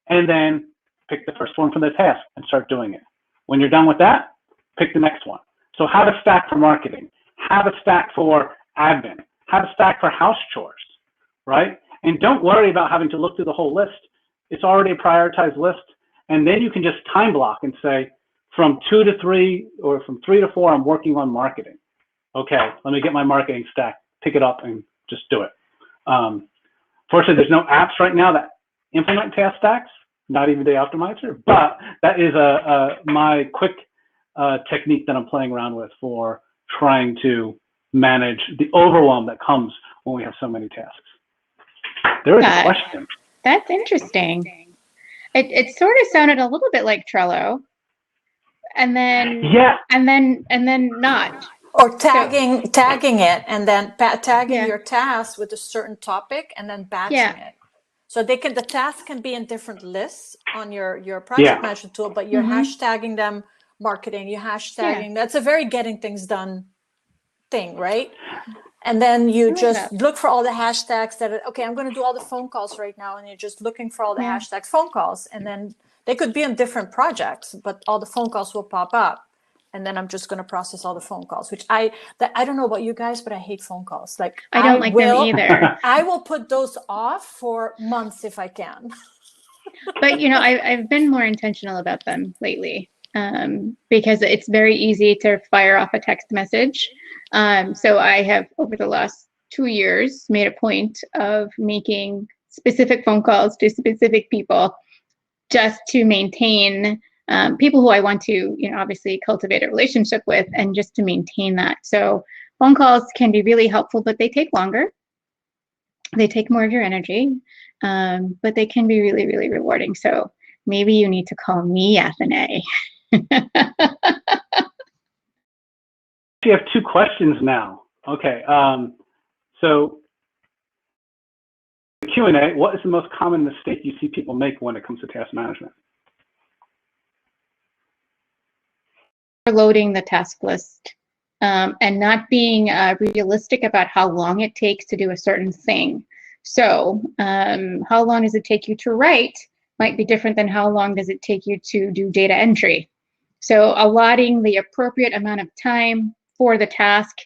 and then pick the first one from the task and start doing it. When you're done with that, pick the next one. So have a stack for marketing, have a stack for admin, have a stack for house chores, right? And don't worry about having to look through the whole list. It's already a prioritized list. And then you can just time block and say, from 2 to 3 or from 3 to 4, I'm working on marketing. Okay, let me get my marketing stack, pick it up and just do it. Fortunately, there's no apps right now that implement task stacks, not even the Optimizer, but that is my quick technique that I'm playing around with for trying to manage the overwhelm that comes when we have so many tasks. There is a question. That's interesting. It sort of sounded a little bit like Trello, and then and then not. Or tagging it and then tagging your task with a certain topic and then batching it. So the tasks can be in different lists on your project management tool, but you're hashtagging them, marketing, you're hashtagging. That's a very getting things done thing, right? And then you just look for all the hashtags that, okay, I'm going to do all the phone calls right now. And you're just looking for all the hashtags phone calls. And then they could be on different projects, but all the phone calls will pop up. And then I'm just going to process all the phone calls, which I don't know about you guys, but I hate phone calls. Like I don't like them either. I will put those off for months if I can. But I've been more intentional about them lately, because it's very easy to fire off a text message. So I have, over the last 2 years, made a point of making specific phone calls to specific people, just to maintain people who I want to, obviously cultivate a relationship with, and just to maintain that. So phone calls can be really helpful, but they take longer. They take more of your energy, but they can be really, really rewarding. So maybe you need to call me Athene. You have 2 questions now. Okay. So Q&A, what is the most common mistake you see people make when it comes to task management? Overloading the task list, and not being realistic about how long it takes to do a certain thing. So how long does it take you to write might be different than how long does it take you to do data entry. So allotting the appropriate amount of time for the task,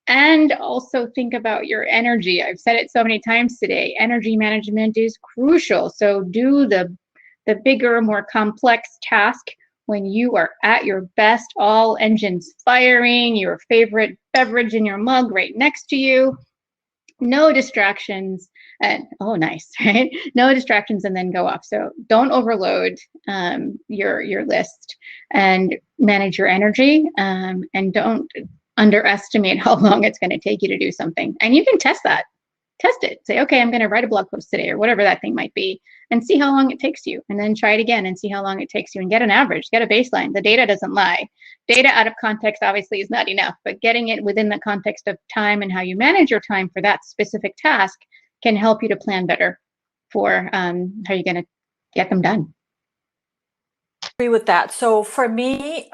and also think about your energy. I've said it so many times today, energy management is crucial. So do the bigger, more complex task when you are at your best, all engines firing, your favorite beverage in your mug right next to you, no distractions, and oh, nice, right? No distractions, and then go off. So don't overload your list, and manage your energy, and don't underestimate how long it's going to take you to do something. And you can test that. Test it. Say, okay, I'm going to write a blog post today, or whatever that thing might be, and see how long it takes you. And then try it again and see how long it takes you, and get an average, get a baseline. The data doesn't lie. Data out of context obviously is not enough, but getting it within the context of time and how you manage your time for that specific task can help you to plan better for how you're going to get them done. I agree with that. So for me,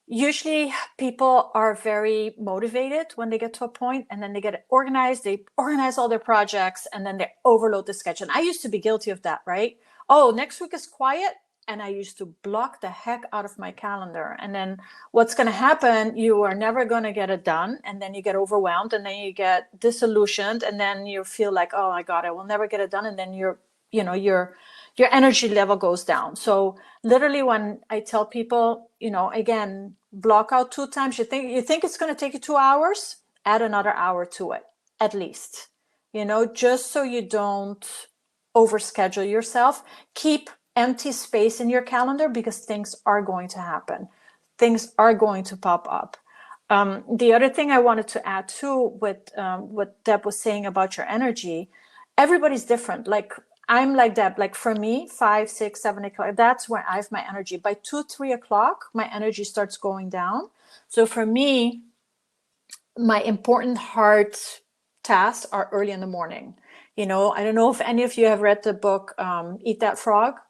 usually people are very motivated when they get to a point, and then they get organized, they organize all their projects, and then they overload the schedule. And I used to be guilty of that, right? Oh, next week is quiet. And I used to block the heck out of my calendar. And then what's going to happen, you are never going to get it done. And then you get overwhelmed, and then you get disillusioned, and then you feel like, oh my God, I will never get it done. And then your energy level goes down. So literally, when I tell people, again, block out 2 times, you think it's going to take you 2 hours, add another hour to it, at least, just so you don't overschedule yourself. Keep empty space in your calendar, because things are going to happen. Things are going to pop up. The other thing I wanted to add too, with what Deb was saying about your energy, everybody's different. Like, I'm like that. Like, for me, 5, 6, 7 o'clock, that's where I have my energy. By 2, 3 o'clock, my energy starts going down. So for me, my important hard tasks are early in the morning. I don't know if any of you have read the book, Eat That Frog.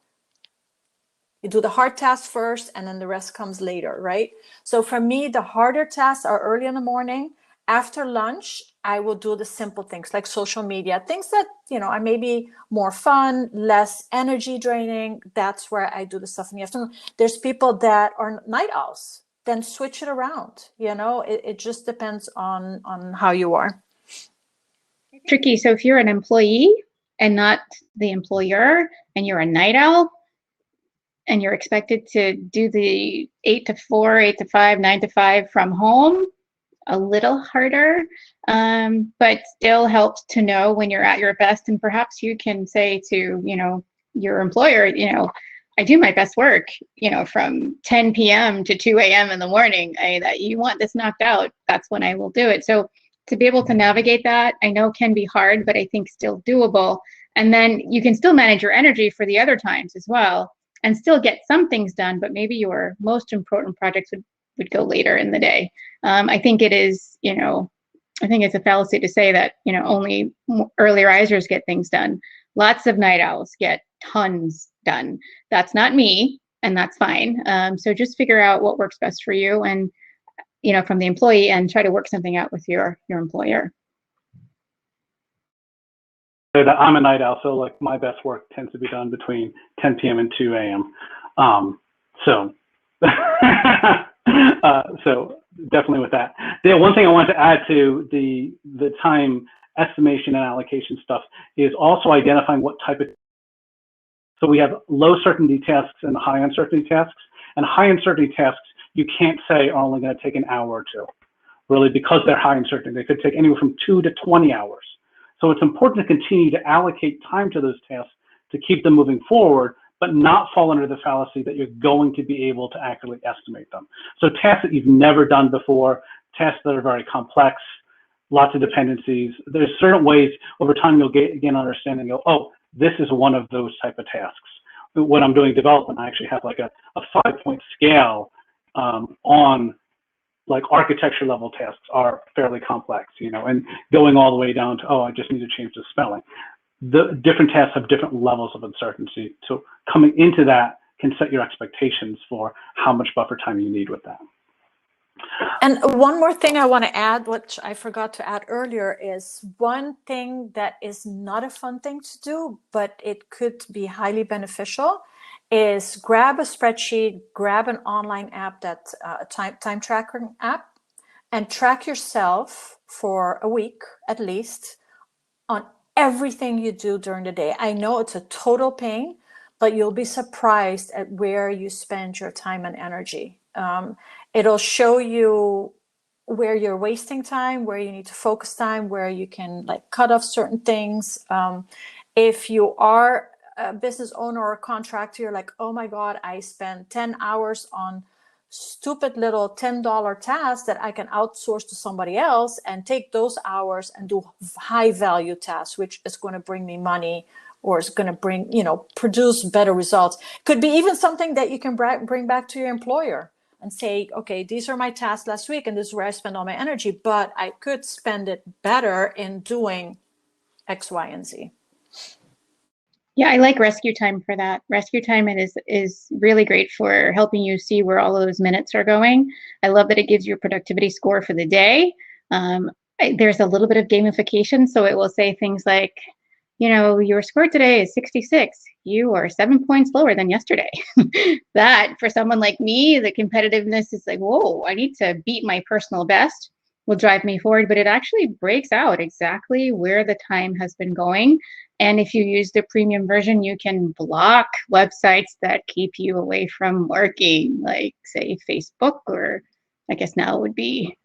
You do the hard tasks first, and then the rest comes later, right? So for me, the harder tasks are early in the morning. After lunch, I will do the simple things like social media, things that, are maybe more fun, less energy draining. That's where I do the stuff in the afternoon. There's people that are night owls, then switch it around. It just depends on how you are. Tricky. So if you're an employee and not the employer, and you're a night owl, and you're expected to do the 8 to 4, 8 to 5, 9 to 5 from home, a little harder, but still helps to know when you're at your best. And perhaps you can say to, your employer, I do my best work, from 10 p.m. to 2 a.m. in the morning. That you want this knocked out, that's when I will do it. So to be able to navigate that, I know can be hard, but I think still doable. And then you can still manage your energy for the other times as well, and still get some things done, but maybe your most important projects would go later in the day. I think it is, I think it's a fallacy to say that, only early risers get things done. Lots of night owls get tons done. That's not me, and that's fine. So just figure out what works best for you, and, from the employee, and try to work something out with your employer. I'm a night owl, so like my best work tends to be done between 10 p.m. and 2 a.m. So definitely with that. The one thing I want to add to the time estimation and allocation stuff is also identifying what type of So we have low certainty tasks and high uncertainty tasks. And high uncertainty tasks, you can't say are only going to take an hour or two, really, because they're high uncertainty. They could take anywhere from 2 to 20 hours. So it's important to continue to allocate time to those tasks to keep them moving forward, but not fall under the fallacy that you're going to be able to accurately estimate them. So tasks that you've never done before, tasks that are very complex, lots of dependencies, there's certain ways over time you'll gain understanding, go, oh, this is one of those type of tasks. When I'm doing development, I actually have like a 5-point scale on like architecture level tasks are fairly complex, you know, and going all the way down to, oh, I just need to change the spelling. The different tasks have different levels of uncertainty. So coming into that can set your expectations for how much buffer time you need with that. And one more thing I want to add, which I forgot to add earlier, is one thing that is not a fun thing to do, but it could be highly beneficial, is grab a spreadsheet, grab an online app, that a time tracking app, and track yourself for a week at least on everything you do during the day. I know it's a total pain, but you'll be surprised at where you spend your time and energy. It'll show you where you're wasting time, where you need to focus time, where you can like cut off certain things. If you are a business owner or a contractor, you're like, oh my God, I spend 10 hours on stupid little $10 tasks that I can outsource to somebody else and take those hours and do high value tasks, which is going to bring me money or is going to bring, you know, produce better results. Could be even something that you can bring back to your employer and say, okay, these are my tasks last week and this is where I spend all my energy, but I could spend it better in doing X, Y, and Z. Yeah, I like rescue time for that. Rescue time is really great for helping you see where all of those minutes are going. I love that it gives you a productivity score for the day. There's a little bit of gamification, so it will say things like, you know, your score today is 66. You are 7 points lower than yesterday. That, for someone like me, the competitiveness is like, whoa, I need to beat my personal best, will drive me forward. But it actually breaks out exactly where the time has been going. And if you use the premium version, you can block websites that keep you away from working, like say Facebook, or I guess now it would be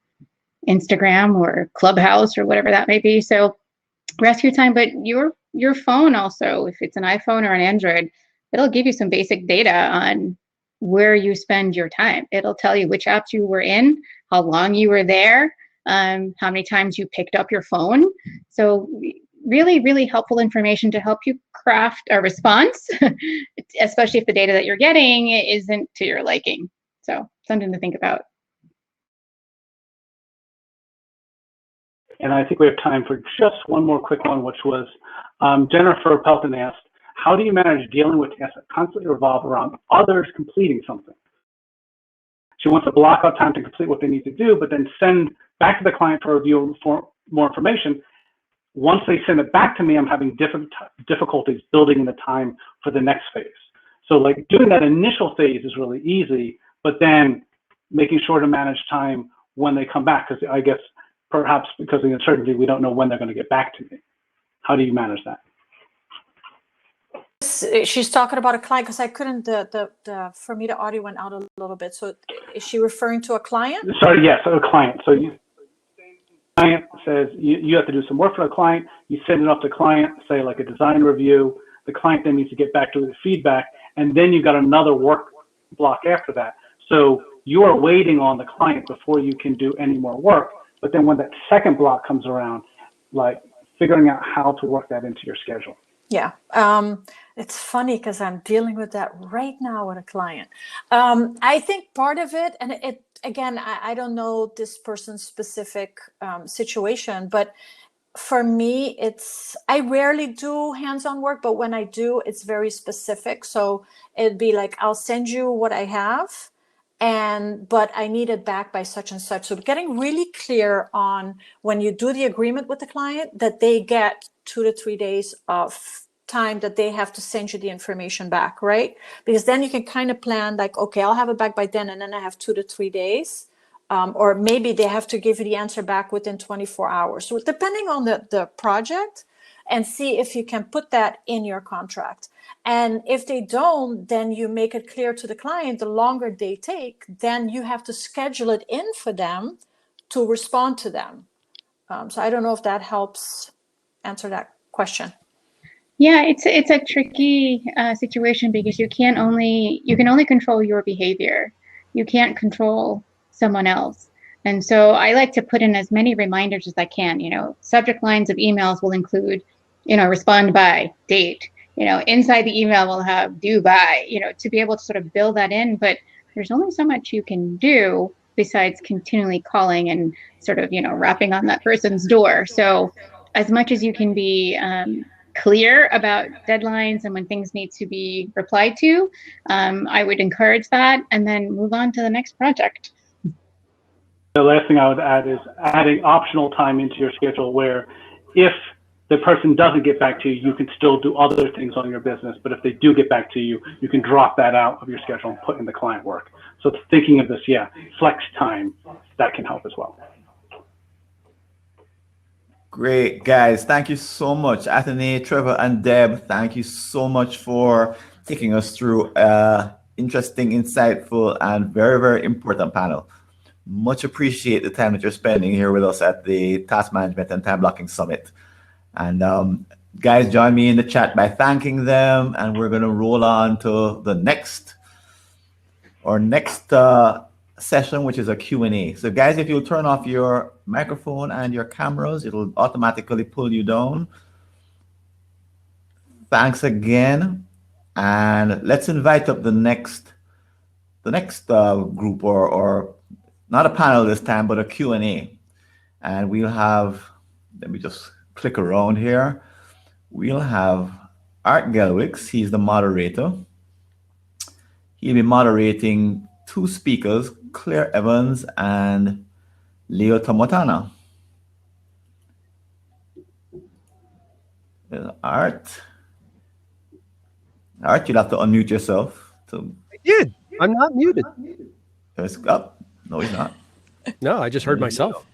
Instagram or Clubhouse or whatever that may be. So rescue time, but your phone also, if it's an iPhone or an Android, it'll give you some basic data on where you spend your time. It'll tell you which apps you were in, how long you were there, how many times you picked up your phone. So really, really helpful information to help you craft a response, especially if the data that you're getting isn't to your liking. So something to think about. And I think we have time for just one more quick one, which was Jennifer Pelton asked, how do you manage dealing with tasks that constantly revolve around others completing something? She wants to block out time to complete what they need to do, but then send back to the client for review for more information. Once they send it back to me, I'm having difficulties building in the time for the next phase. So like doing that initial phase is really easy, but then making sure to manage time when they come back, because I guess perhaps because of the uncertainty, we don't know when they're going to get back to me. How do you manage that? She's talking about a client, because I couldn't, for me, the audio went out a little bit. So is she referring to a client? Sorry, yes, a client. So client says you have to do some work for the client, you send it off to the client, say like a design review, the client then needs to get back to the feedback, and then you've got another work block after that. So you are waiting on the client before you can do any more work, but then when that second block comes around, like figuring out how to work that into your schedule. Yeah, it's funny because I'm dealing with that right now with a client. I think part of it, and it again, I don't know this person's specific situation, but for me, I rarely do hands-on work, but when I do, it's very specific. So it'd be like, I'll send you what I have, but I need it back by such and such. So getting really clear on when you do the agreement with the client that they get 2 to 3 days of time that they have to send you the information back, right? Because then you can kind of plan like, okay, I'll have it back by then, and then I have 2 to 3 days. Or maybe they have to give you the answer back within 24 hours. So depending on the project, and see if you can put that in your contract. And if they don't, then you make it clear to the client, the longer they take, then you have to schedule it in for them to respond to them. So I don't know if that helps answer that question. Yeah, it's a tricky situation because you can only control your behavior. You can't control someone else. And so I like to put in as many reminders as I can. Subject lines of emails will include, respond by, date. Inside the email will have due by, to be able to sort of build that in. But there's only so much you can do besides continually calling and sort of, rapping on that person's door. So as much as you can be clear about deadlines and when things need to be replied to, I would encourage that and then move on to the next project. The last thing I would add is adding optional time into your schedule where if the person doesn't get back to you, you can still do other things on your business. But if they do get back to you, you can drop that out of your schedule and put in the client work. So thinking of this, flex time, that can help as well. Great, guys. Thank you so much. Anthony, Trevor, and Deb, thank you so much for taking us through interesting, insightful, and very, very important panel. Much appreciate the time that you're spending here with us at the Task Management and Time Blocking Summit. And guys, join me in the chat by thanking them, and we're going to roll on to the next session, which is a Q&A. So guys, if you'll turn off your microphone and your cameras, it'll automatically pull you down. Thanks again. And let's invite up the next group, or not a panel this time, but a Q&A. And we'll have, let me just click around here. We'll have Art Gelwicks, he's the moderator. He'll be moderating two speakers, Claire Evans and Leo Tomotana. Art, you'll have to unmute yourself. I did. I'm not muted. No, he's not. No, I just heard myself.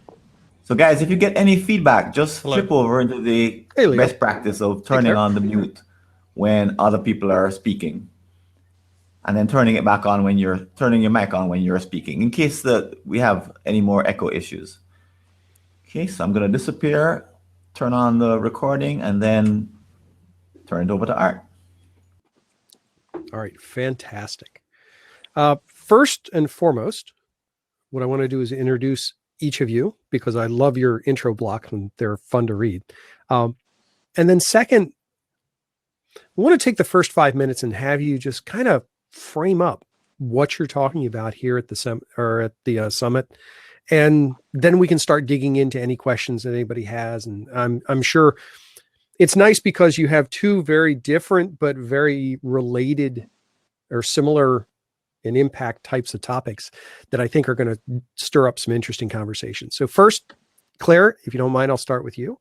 So guys, if you get any feedback, just flip over into the best practice of turning on the mute when other people are speaking, and then turning it back on when you're turning your mic on when you're speaking, in case that we have any more echo issues. Okay, so I'm going to disappear, turn on the recording, and then turn it over to Art. All right, fantastic. First and foremost, what I want to do is introduce each of you because I love your intro block and they're fun to read. And then second, I want to take the first 5 minutes and have you just kind of frame up what you're talking about here at the summit, and then we can start digging into any questions that anybody has. And I'm sure it's nice because you have two very different but very related or similar in impact types of topics that I think are going to stir up some interesting conversations. So first, Claire, if you don't mind, I'll start with you.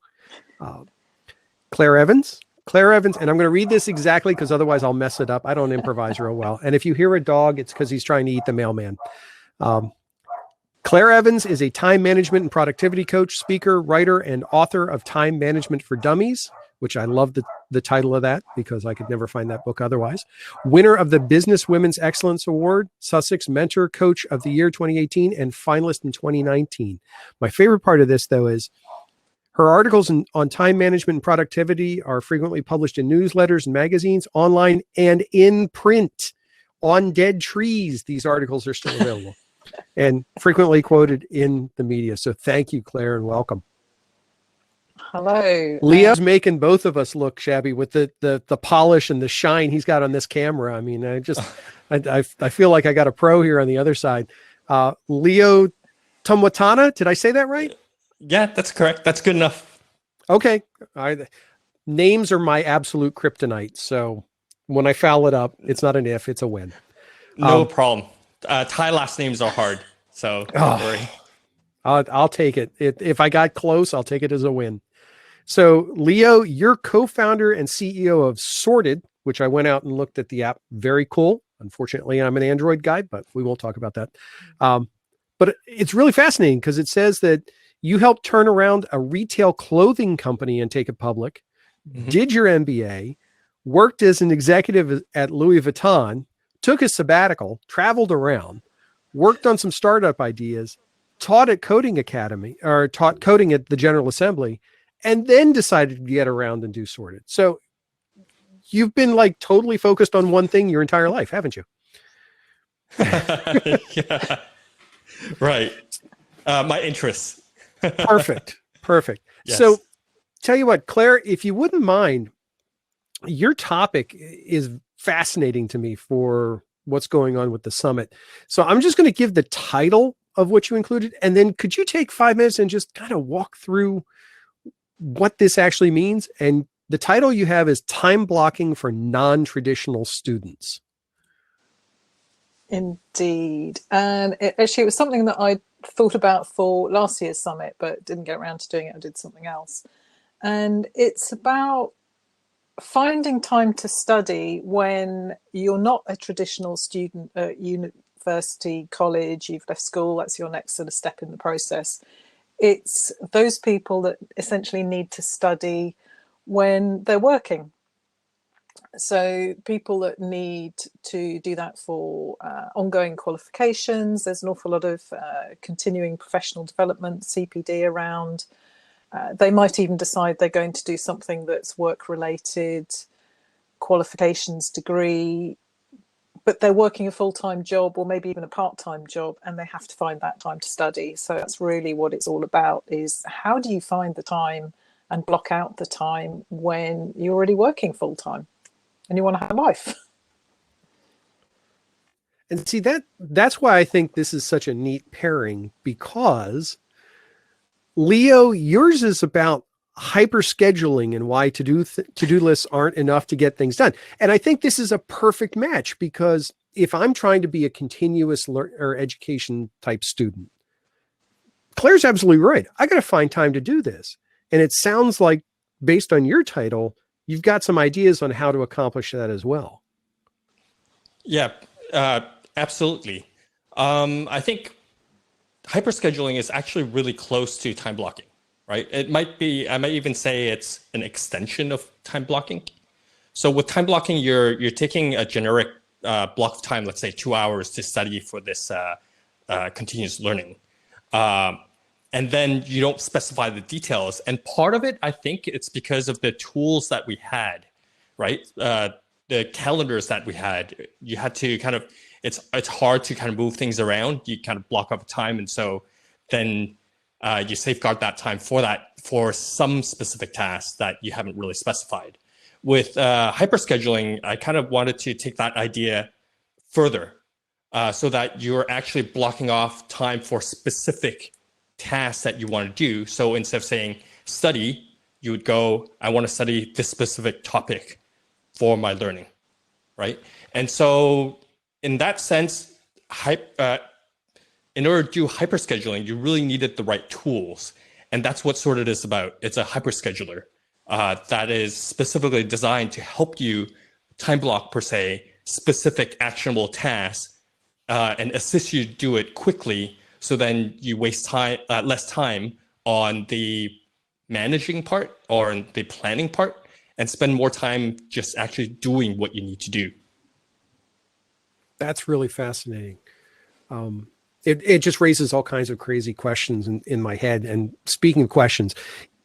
Claire Evans, and I'm going to read this exactly because otherwise I'll mess it up. I don't improvise real well. And if you hear a dog, it's because he's trying to eat the mailman. Claire Evans is a time management and productivity coach, speaker, writer, and author of Time Management for Dummies, which I love the title of that because I could never find that book otherwise. Winner of the Business Women's Excellence Award, Sussex Mentor Coach of the Year 2018, and finalist in 2019. My favorite part of this, though, is her articles on time management and productivity are frequently published in newsletters and magazines, online and in print. On dead trees, these articles are still available and frequently quoted in the media. So thank you, Claire, and welcome. Hello. Leo's making both of us look shabby with the polish and the shine he's got on this camera. I mean, I feel like I got a pro here on the other side. Leo Tomotana, did I say that right? Yeah, that's correct. That's good enough. Okay. Names are my absolute kryptonite. So when I foul it up, it's not an if, it's a win. No problem. Thai last names are hard. So don't worry. I'll take it. If I got close, I'll take it as a win. So Leo, you're co-founder and CEO of Sorted, which I went out and looked at the app. Very cool. Unfortunately, I'm an Android guy, but we won't talk about that. But it's really fascinating because it says that you helped turn around a retail clothing company and take it public. did your MBA, worked as an executive at Louis Vuitton, took a sabbatical, traveled around, worked on some startup ideas, taught at Coding Academy or taught coding at the General Assembly, and then decided to get around and do Sorted. So you've been like totally focused on one thing your entire life, haven't you? Yeah. Right. My interests. Perfect. Yes. So tell you what, Claire, if you wouldn't mind, your topic is fascinating to me for what's going on with the summit. So I'm just going to give the title of what you included. And then could you take 5 minutes and just kind of walk through what this actually means? And the title you have is Time Blocking for Non-Traditional Students. Indeed. And it was something that I thought about for last year's summit, but didn't get around to doing it. I did something else. And it's about finding time to study when you're not a traditional student at university, college, you've left school, that's your next sort of step in the process. It's those people that essentially need to study when they're working. So people that need to do that for ongoing qualifications, there's an awful lot of continuing professional development, CPD around. They might even decide they're going to do something that's work-related, qualifications, degree, but they're working a full-time job or maybe even a part-time job, and they have to find that time to study. So that's really what it's all about, is how do you find the time and block out the time when you're already working full-time and you want to have a life? And see, that's why I think this is such a neat pairing, because Leo, yours is about hyper scheduling and why to-do lists aren't enough to get things done. And I think this is a perfect match, because if I'm trying to be a continuous or education type student, Claire's absolutely right. I got to find time to do this. And it sounds like, based on your title, you've got some ideas on how to accomplish that as well. Yeah, absolutely. I think hyperscheduling is actually really close to time blocking, right? It might be, I might even say it's an extension of time blocking. So with time blocking, you're taking a generic block of time, let's say 2 hours to study for this continuous learning. And then you don't specify the details. And part of it, I think it's because of the tools that we had, right? The calendars that we had, you had to kind of, it's hard to kind of move things around. You kind of block up time. And so then you safeguard that time for some specific tasks that you haven't really specified. With hyperscheduling, I kind of wanted to take that idea further so that you're actually blocking off time for specific tasks that you want to do. So instead of saying study, you would go, I want to study this specific topic for my learning, right? And so in that sense, in order to do hyperscheduling, you really needed the right tools. And that's what Sorted is about. It's a hyperscheduler that is specifically designed to help you time block, per se, specific actionable tasks and assist you to do it quickly. So then you waste time, less time on the managing part or the planning part, and spend more time just actually doing what you need to do. That's really fascinating. It just raises all kinds of crazy questions in my head. And speaking of questions,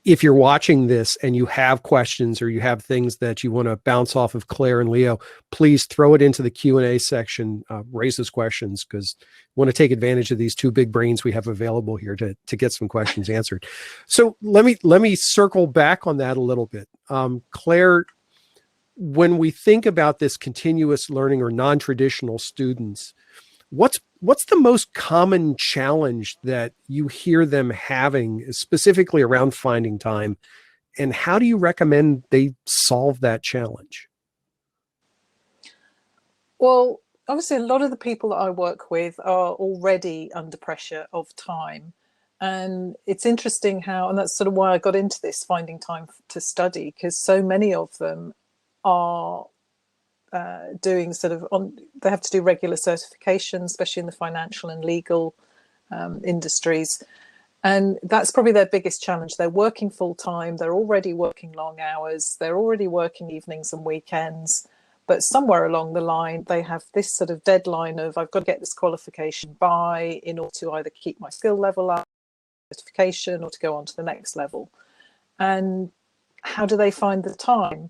if you're watching this and you have questions or you have things that you want to bounce off of Claire and Leo, please throw it into the Q&A section, raise those questions, because we want to take advantage of these two big brains we have available here to get some questions answered. So let me circle back on that a little bit. Claire, when we think about this continuous learning or non-traditional students, what's the most common challenge that you hear them having, specifically around finding time, and how do you recommend they solve that challenge? Well, obviously, a lot of the people that I work with are already under pressure of time. And it's interesting how, and that's sort of why I got into this, finding time to study, because so many of them are doing they have to do regular certifications, especially in the financial and legal industries. And that's probably their biggest challenge. They're working full time, they're already working long hours, they're already working evenings and weekends. But somewhere along the line, they have this sort of deadline of, I've got to get this qualification by in order to either keep my skill level up, certification, or to go on to the next level. And how do they find the time?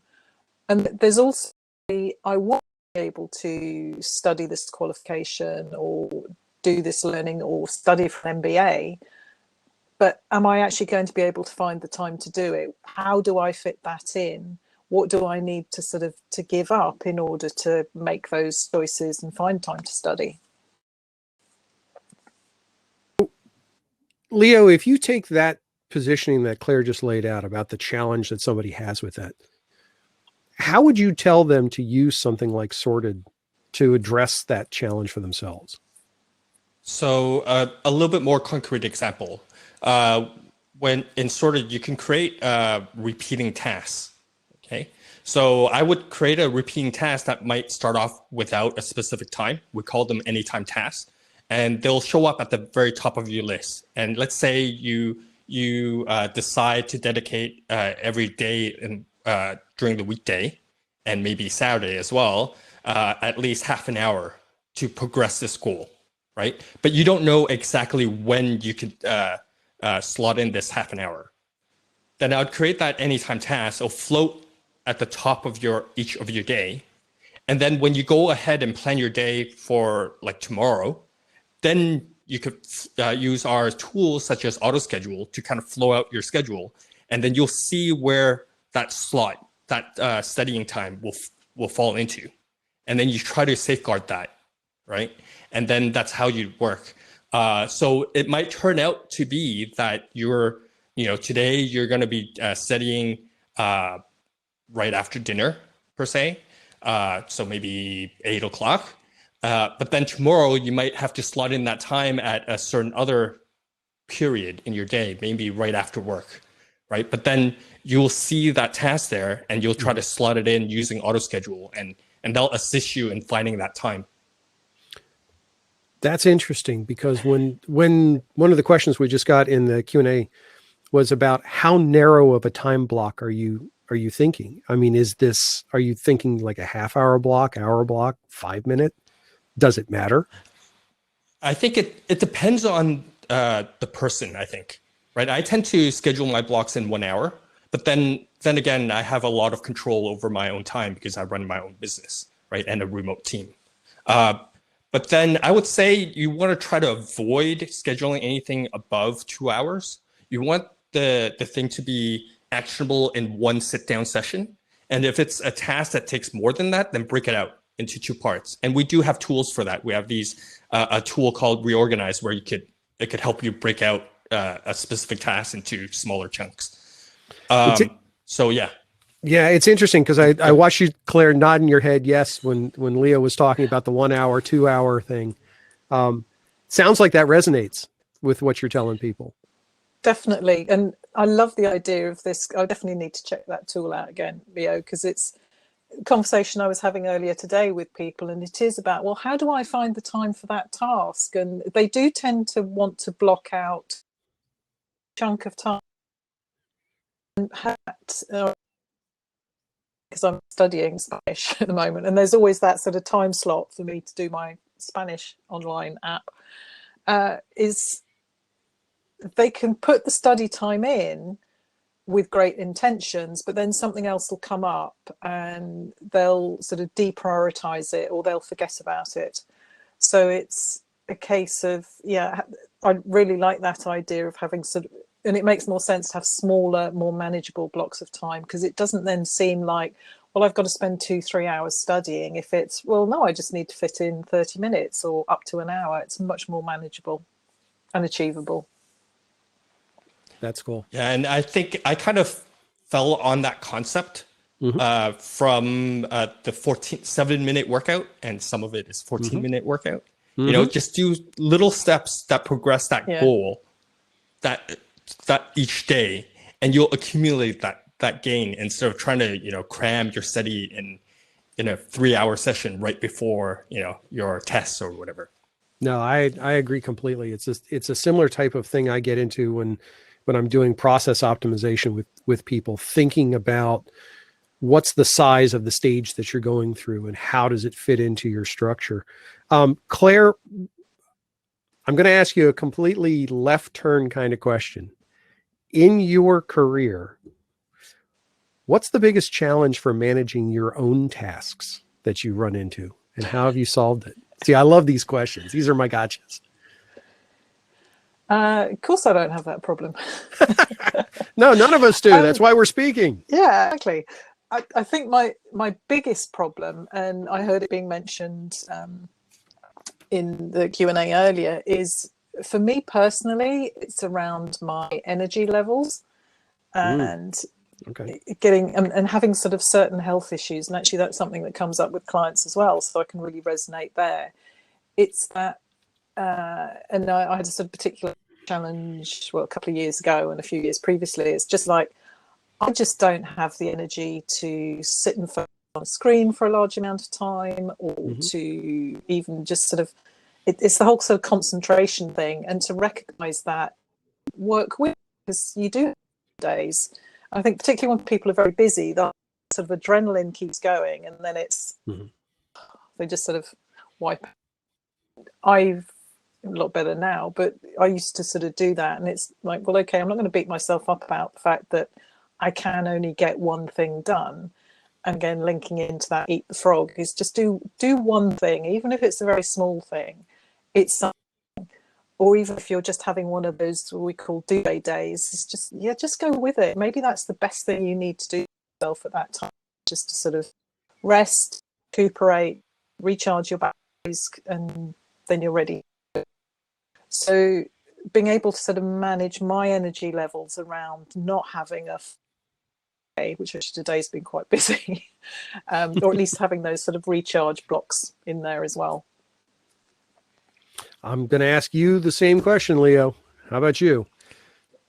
And there's also, I want to be able to study this qualification or do this learning or study for an MBA, but am I actually going to be able to find the time to do it? How do I fit that in? What do I need to sort of to give up in order to make those choices and find time to study? Leo, if you take that positioning that Claire just laid out about the challenge that somebody has with that, how would you tell them to use something like Sorted to address that challenge for themselves? So a little bit more concrete example. When in Sorted, you can create repeating tasks. Okay, so I would create a repeating task that might start off without a specific time. We call them anytime tasks, and they'll show up at the very top of your list. And let's say you decide to dedicate every day during the weekday and maybe Saturday as well, at least half an hour to progress this goal, right? But you don't know exactly when you could slot in this half an hour. Then I would create that anytime task. It'll float at the top of each of your day. And then when you go ahead and plan your day for like tomorrow, then you could use our tools such as AutoSchedule to kind of flow out your schedule. And then you'll see where that slot, that studying time will fall into. And then you try to safeguard that, right? And then that's how you work. So it might turn out to be that today you're going to be studying right after dinner, per se. So maybe 8 o'clock. But then tomorrow you might have to slot in that time at a certain other period in your day, maybe right after work, right? But then you'll see that task there and you'll try to slot it in using AutoSchedule and they'll assist you in finding that time. That's interesting because when one of the questions we just got in the Q&A was about how narrow of a time block are you thinking? I mean, are you thinking like a half-hour block, hour block, 5 minute? Does it matter? I think it depends on the person, I think, right? I tend to schedule my blocks in 1 hour, but then again, I have a lot of control over my own time because I run my own business, right? And a remote team. But then I would say you want to try to avoid scheduling anything above 2 hours. You want the thing to be actionable in one sit-down session. And if it's a task that takes more than that, then break it out into 2 parts. And we do have tools for that. We have a tool called Reorganize where it could help you break out a specific task into smaller chunks. So yeah. Yeah, it's interesting because I watched you, Claire, nodding your head yes when Leo was talking about the 1 hour, 2 hour thing. Sounds like that resonates with what you're telling people. Definitely. And I love the idea of this. I definitely need to check that tool out again, Leo, because it's a conversation I was having earlier today with people. And it is about, well, how do I find the time for that task? And they do tend to want to block out a chunk of time. And because I'm studying Spanish at the moment, and there's always that sort of time slot for me to do my Spanish online app, is they can put the study time in with great intentions, but then something else will come up and they'll sort of deprioritize it or they'll forget about it. So it's a case of, yeah, I really like that idea of having sort of, and it makes more sense to have smaller, more manageable blocks of time, because it doesn't then seem like, well, I've got to spend 2-3 hours studying. If it's, well, no, I just need to fit in 30 minutes or up to an hour. It's much more manageable and achievable. That's cool. Yeah, and I think I kind of fell on that concept from the 7-minute workout, and some of it is 14-minute workout. You know, just do little steps that progress that goal that each day, and you'll accumulate that gain instead of trying to cram your study in a 3-hour session right before your tests or whatever. No, I agree completely. It's a similar type of thing I get into when I'm doing process optimization with people, thinking about what's the size of the stage that you're going through and how does it fit into your structure. Claire, I'm going to ask you a completely left turn kind of question. In your career, what's the biggest challenge for managing your own tasks that you run into, and how have you solved it? See, I love these questions. These are my gotchas. Of course, I don't have that problem. No, none of us do. That's why we're speaking. Yeah, exactly. I think my biggest problem, and I heard it being mentioned in the Q&A earlier, is for me personally, it's around my energy levels and getting and having sort of certain health issues. And actually, that's something that comes up with clients as well. So I can really resonate there. It's that, and I had a sort of particular challenge, well, a couple of years ago and a few years previously. It's just like, I just don't have the energy to sit and focus on a screen for a large amount of time, or to even just sort of, it's the whole sort of concentration thing, and to recognize that, work with, because you do have days. I think particularly when people are very busy, that sort of adrenaline keeps going, and then it's, they just sort of wipe out. I've a lot better now, but I used to sort of do that, and it's like, well, okay, I'm not going to beat myself up about the fact that I can only get one thing done. And again, linking into that eat the frog is just do one thing, even if it's a very small thing. It's something. Or even if you're just having one of those what we call do-day days, it's just, yeah, just go with it. Maybe that's the best thing you need to do for yourself at that time, just to sort of rest, recuperate, recharge your batteries, and then you're ready. So being able to sort of manage my energy levels around not having a which actually today's been quite busy, or at least having those sort of recharge blocks in there as well. I'm going to ask you the same question, Leo. How about you?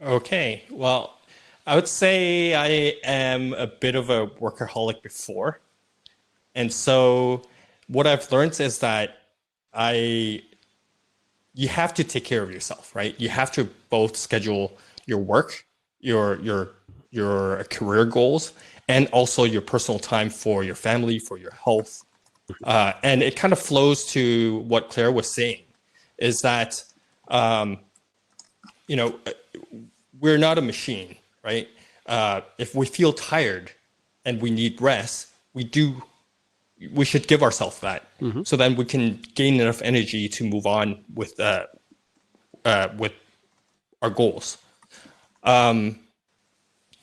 Okay. Well, I would say I am a bit of a workaholic before. And so what I've learned is that you have to take care of yourself, right? You have to both schedule your work, your career goals, and also your personal time for your family, for your health. And it kind of flows to what Claire was saying, is that, we're not a machine, right? If we feel tired and we need rest, we should give ourselves that. So then we can gain enough energy to move on with our goals.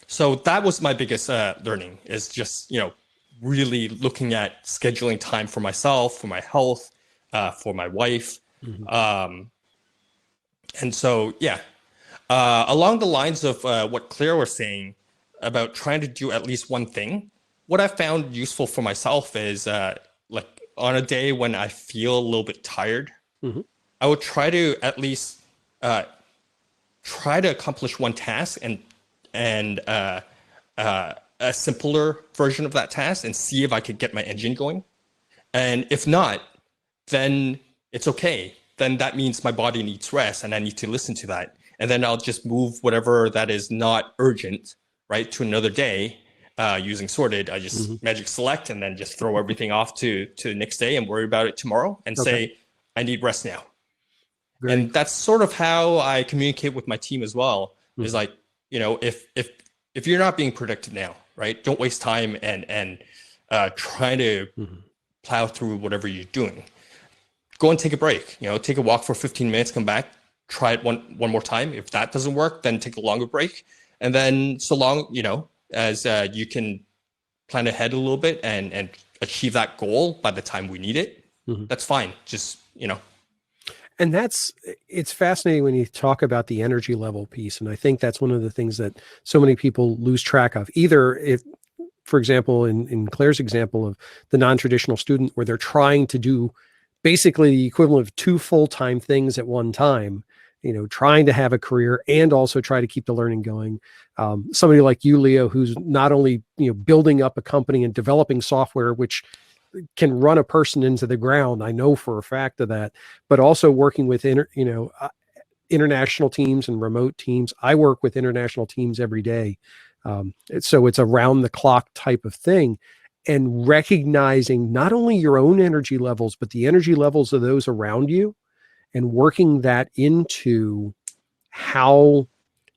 So that was my biggest learning, is just, really looking at scheduling time for myself, for my health, for my wife. And so, yeah, along the lines of what Claire was saying about trying to do at least one thing, what I found useful for myself is like on a day when I feel a little bit tired, I would try to at least try to accomplish one task and a simpler version of that task, and see if I could get my engine going. And if not, then it's okay. Then that means my body needs rest, and I need to listen to that. And then I'll just move whatever that is not urgent, right, to another day. Using sorted, I just magic select and then just throw everything off to the next day and worry about it tomorrow, and say, I need rest now. Great. And that's sort of how I communicate with my team as well. Is like, if you're not being productive now, right, don't waste time and try to plow through whatever you're doing. Go and take a break, take a walk for 15 minutes, come back, try it one more time. If that doesn't work, then take a longer break. And then so long, as you can plan ahead a little bit and achieve that goal by the time we need it, that's fine. Just, And it's fascinating when you talk about the energy level piece. And I think that's one of the things that so many people lose track of. Either if, for example, in Claire's example of the non-traditional student, where they're trying to do basically the equivalent of 2 full-time things at one time, trying to have a career and also try to keep the learning going. Somebody like you, Leo, who's not only, building up a company and developing software, which can run a person into the ground. I know for a fact of that, but also working with international teams and remote teams. I work with international teams every day. So it's around the clock type of thing, and recognizing not only your own energy levels, but the energy levels of those around you, and working that into how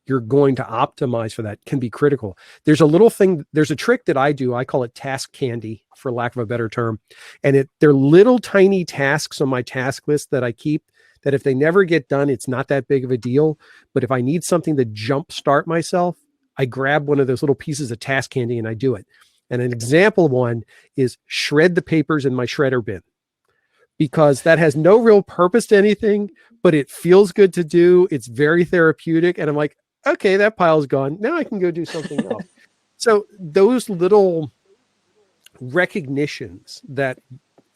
you're going to optimize for that can be critical. There's a trick that I do. I call it task candy, for lack of a better term. And they're little tiny tasks on my task list that I keep, that if they never get done, it's not that big of a deal. But if I need something to jumpstart myself, I grab one of those little pieces of task candy and I do it. And an example one is shred the papers in my shredder bin, because that has no real purpose to anything, but it feels good to do. It's very therapeutic. And I'm like, okay, that pile's gone. Now I can go do something else. So those little recognitions that,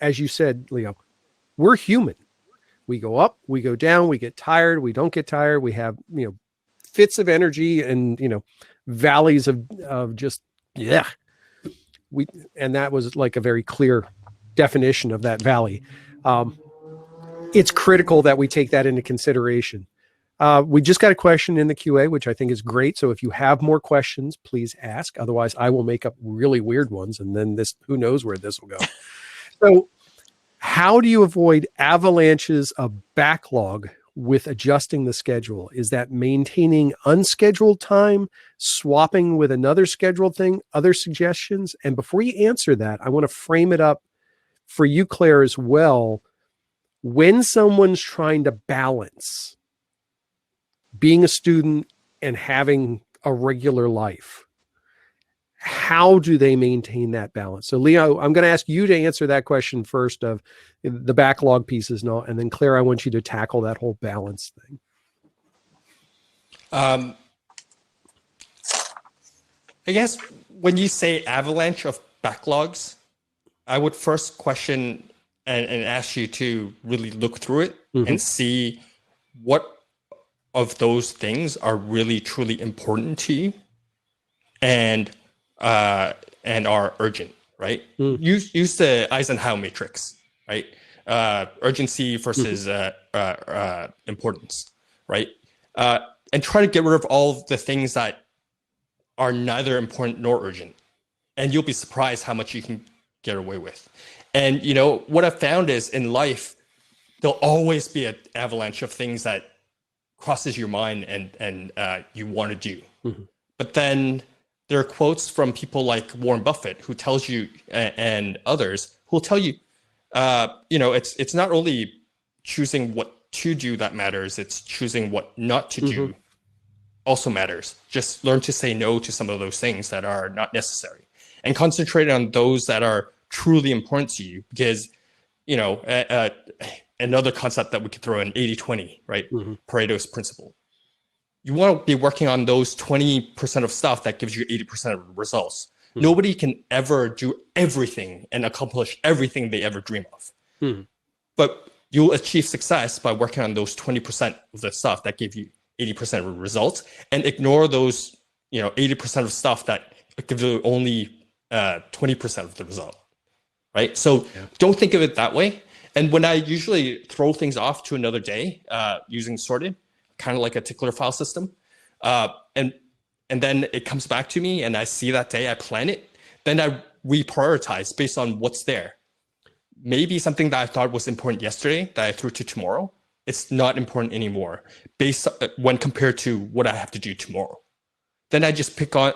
as you said, Leo, we're human. We go up, we go down, we get tired, we don't get tired. We have, fits of energy and, valleys of just, yeah. And that was like a very clear definition of that valley. It's critical that we take that into consideration. We just got a question in the QA, which I think is great. So if you have more questions, please ask. Otherwise, I will make up really weird ones. And then who knows where this will go. So how do you avoid avalanches of backlog with adjusting the schedule? Is that maintaining unscheduled time, swapping with another scheduled thing, other suggestions? And before you answer that, I want to frame it up for you, Claire, as well. When someone's trying to balance being a student and having a regular life, how do they maintain that balance? So Leo, I'm going to ask you to answer that question first, of the backlog pieces, and then Claire, I want you to tackle that whole balance thing. I guess when you say avalanche of backlogs, I would first question and ask you to really look through it and see what of those things are really truly important to you and are urgent, right? Use the Eisenhower matrix, right? Urgency versus importance, right? And try to get rid of all of the things that are neither important nor urgent. And you'll be surprised how much you can get away with. And what I've found is, in life, there'll always be an avalanche of things that crosses your mind and you want to do. But then there are quotes from people like Warren Buffett, who tells you, and others who will tell you, it's not only choosing what to do that matters, it's choosing what not to do also matters. Just learn to say no to some of those things that are not necessary, and concentrate on those that are truly important to you. Because, another concept that we could throw in, 80-20, right? Pareto's principle. You want to be working on those 20% of stuff that gives you 80% of the results. Nobody can ever do everything and accomplish everything they ever dream of. But you'll achieve success by working on those 20% of the stuff that give you 80% of the results, and ignore those, 80% of stuff that gives you only 20% of the result, right? So don't think of it that way. And when I usually throw things off to another day using sorted, kind of like a tickler file system, and then it comes back to me and I see that day, I plan it, then I reprioritize based on what's there. Maybe something that I thought was important yesterday that I threw to tomorrow, it's not important anymore based when compared to what I have to do tomorrow. Then I just pick on,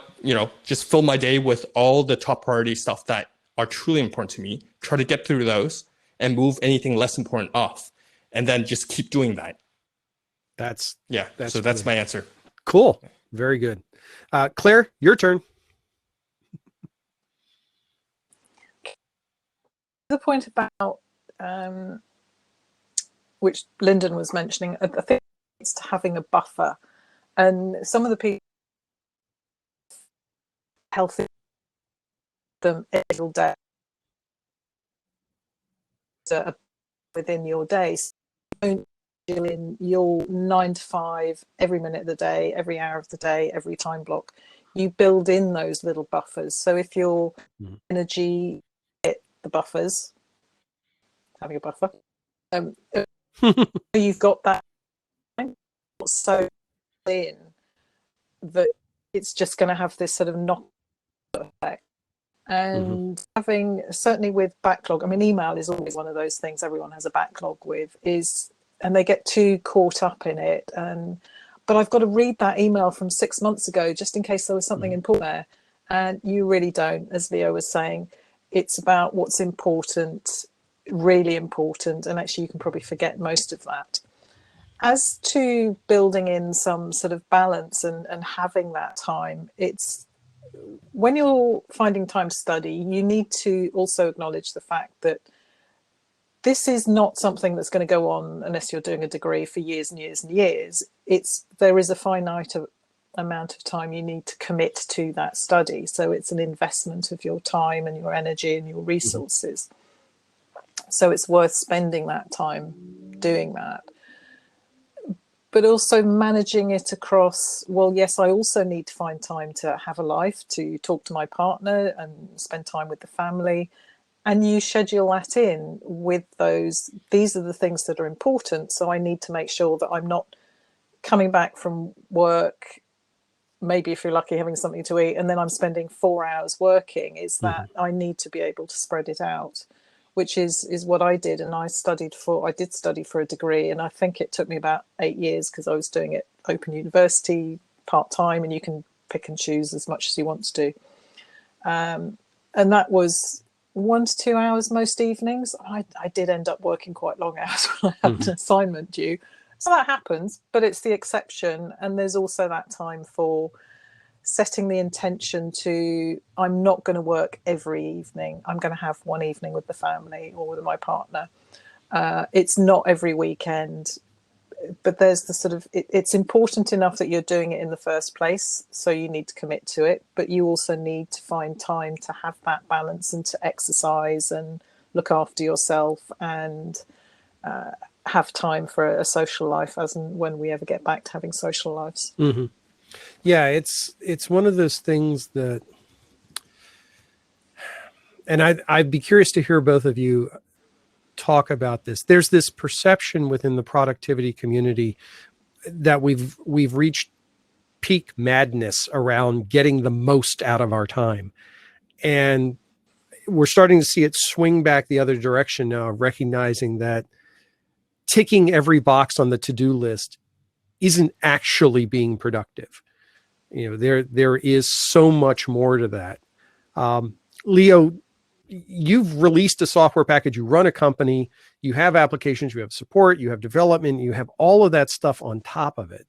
just fill my day with all the top priority stuff that are truly important to me, try to get through those, and move anything less important off, and then just keep doing that. That's my answer. Cool. Very good. Claire, your turn. The point about which Lyndon was mentioning, I think it's having a buffer, and some of the people healthy them every day within your day. So don't deal in your 9 to 5 every minute of the day, every hour of the day, every time block. You build in those little buffers. So if your energy hit the the buffers, having a buffer. You've got that so in that it's just going to have this sort of knock effect. And having, certainly with backlog, I mean, email is always one of those things everyone has a backlog with, and they get too caught up in it. But I've got to read that email from 6 months ago just in case there was something important there. And you really don't, as Leo was saying. It's about what's important, really important, and actually you can probably forget most of that. As to building in some sort of balance and having that time, it's when you're finding time to study, you need to also acknowledge the fact that this is not something that's going to go on unless you're doing a degree for years and years and years. There is a finite amount of time you need to commit to that study. So it's an investment of your time and your energy and your resources. So it's worth spending that time doing that. But also managing it across, well, yes, I also need to find time to have a life, to talk to my partner and spend time with the family. And you schedule that in with these are the things that are important. So I need to make sure that I'm not coming back from work, maybe if you're lucky, having something to eat, and then I'm spending 4 hours working. Is that I need to be able to spread it out, which is what I did. And I did study for a degree, and I think it took me about 8 years because I was doing it Open University part-time, and you can pick and choose as much as you want to do. And that was 1 to 2 hours most evenings. I did end up working quite long hours when I had an assignment due. So that happens, but it's the exception. And there's also that time for setting the intention to, I'm not going to work every evening. I'm going to have one evening with the family or with my partner. It's not every weekend, but there's the sort of, it's important enough that you're doing it in the first place. So you need to commit to it, but you also need to find time to have that balance and to exercise and look after yourself and have time for a social life as and when we ever get back to having social lives. Yeah, it's one of those things that, and I'd be curious to hear both of you talk about this. There's this perception within the productivity community that we've reached peak madness around getting the most out of our time. And we're starting to see it swing back the other direction now, recognizing that ticking every box on the to-do list isn't actually being productive. You know, there is so much more to that. Leo, you've released a software package, you run a company, you have applications, you have support, you have development, you have all of that stuff on top of it.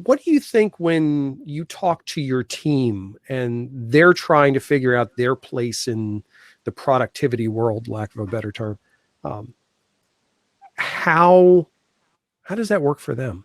What do you think when you talk to your team and they're trying to figure out their place in the productivity world, lack of a better term? How does that work for them?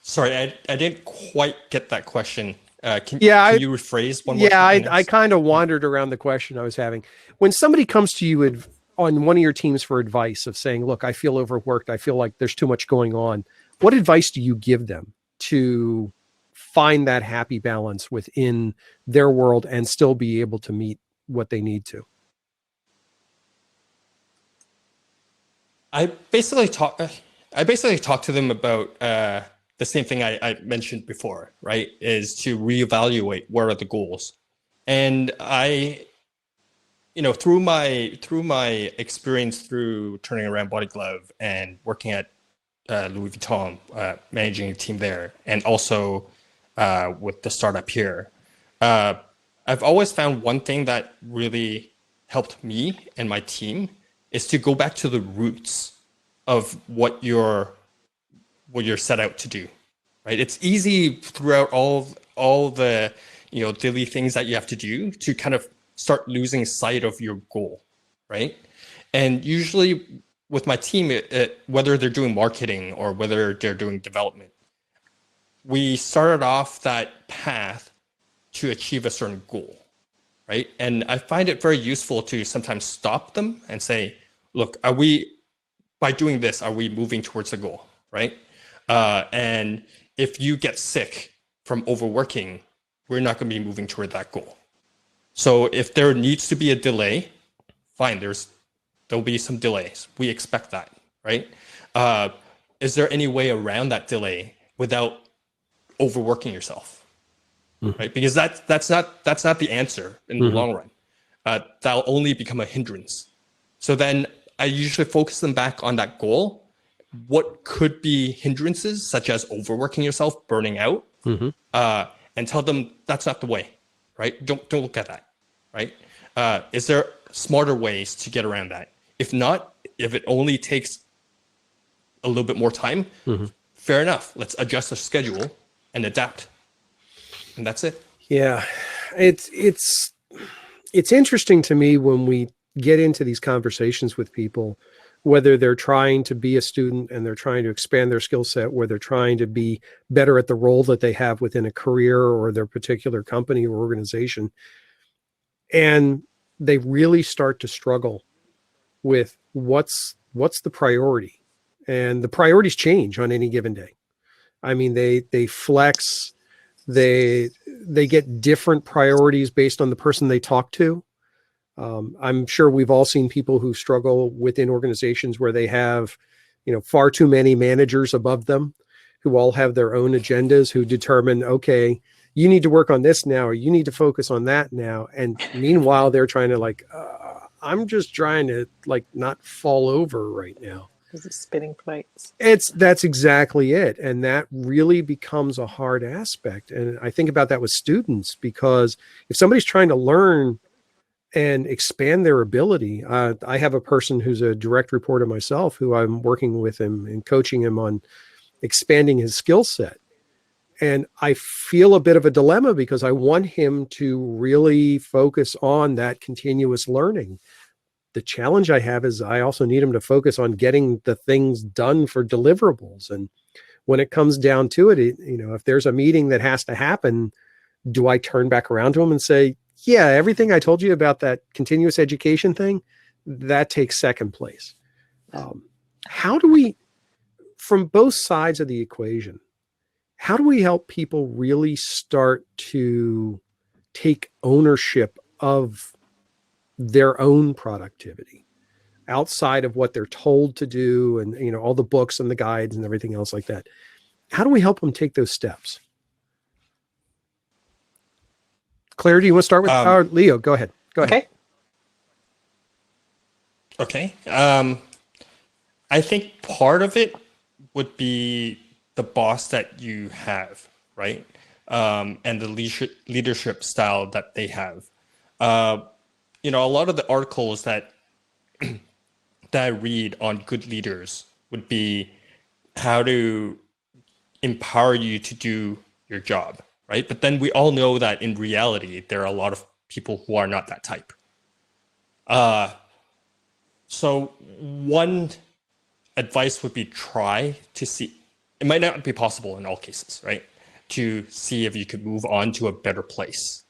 Sorry, I didn't quite get that question. Can you rephrase one more time? Yeah, I kind of wandered around the question I was having. When somebody comes to you on one of your teams for advice of saying, look, I feel overworked, I feel like there's too much going on, what advice do you give them to find that happy balance within their world and still be able to meet what they need to? I basically talk to them about the same thing I mentioned before, right? Is to reevaluate what are the goals. And through my experience through turning around Body Glove and working at Louis Vuitton, managing a team there, and also with the startup here, I've always found one thing that really helped me and my team is to go back to the roots of what you're set out to do, right? It's easy throughout all the daily things that you have to do to kind of start losing sight of your goal, right? And usually with my team, whether they're doing marketing or whether they're doing development, we started off that path to achieve a certain goal, right? And I find it very useful to sometimes stop them and say, look, by doing this, are we moving towards the goal, right? And if you get sick from overworking, we're not going to be moving toward that goal, So if there needs to be a delay, fine, there'll be some delays. We expect that, right? Is there any way around that delay without overworking yourself, right? Because that's not the answer in the long run. That'll only become a hindrance. So then I usually focus them back on that goal. What could be hindrances, such as overworking yourself, burning out, and tell them that's not the way, right? Don't look at that, right? Is there smarter ways to get around that? If not, if it only takes a little bit more time, fair enough. Let's adjust the schedule and adapt, and that's it. Yeah, it's interesting to me when we get into these conversations with people, whether they're trying to be a student and they're trying to expand their skill set, where they're trying to be better at the role that they have within a career or their particular company or organization. And they really start to struggle with what's the priority. And the priorities change on any given day. I mean, they flex, they get different priorities based on the person they talk to. I'm sure we've all seen people who struggle within organizations where they have, far too many managers above them who all have their own agendas, who determine, okay, you need to work on this now, or you need to focus on that now. And meanwhile, they're trying to I'm just trying to not fall over right now. Because it's spinning plates. That's exactly it. And that really becomes a hard aspect. And I think about that with students, because if somebody's trying to learn and expand their ability. I have a person who's a direct report of myself who I'm working with him and coaching him on expanding his skill set. And I feel a bit of a dilemma because I want him to really focus on that continuous learning. The challenge I have is I also need him to focus on getting the things done for deliverables. And when it comes down to it, if there's a meeting that has to happen, do I turn back around to him and say, yeah, everything I told you about that continuous education thing, that takes second place. How do we, from both sides of the equation, how do we help people really start to take ownership of their own productivity outside of what they're told to do and, all the books and the guides and everything else like that? How do we help them take those steps? Claire, do you want to start with Leo? Go ahead. Okay. Okay. I think part of it would be the boss that you have, right? And the leadership style that they have. A lot of the articles that I read on good leaders would be how to empower you to do your job, right? But then we all know that in reality, there are a lot of people who are not that type. So one advice would be try to see, it might not be possible in all cases, right? To see if you could move on to a better place,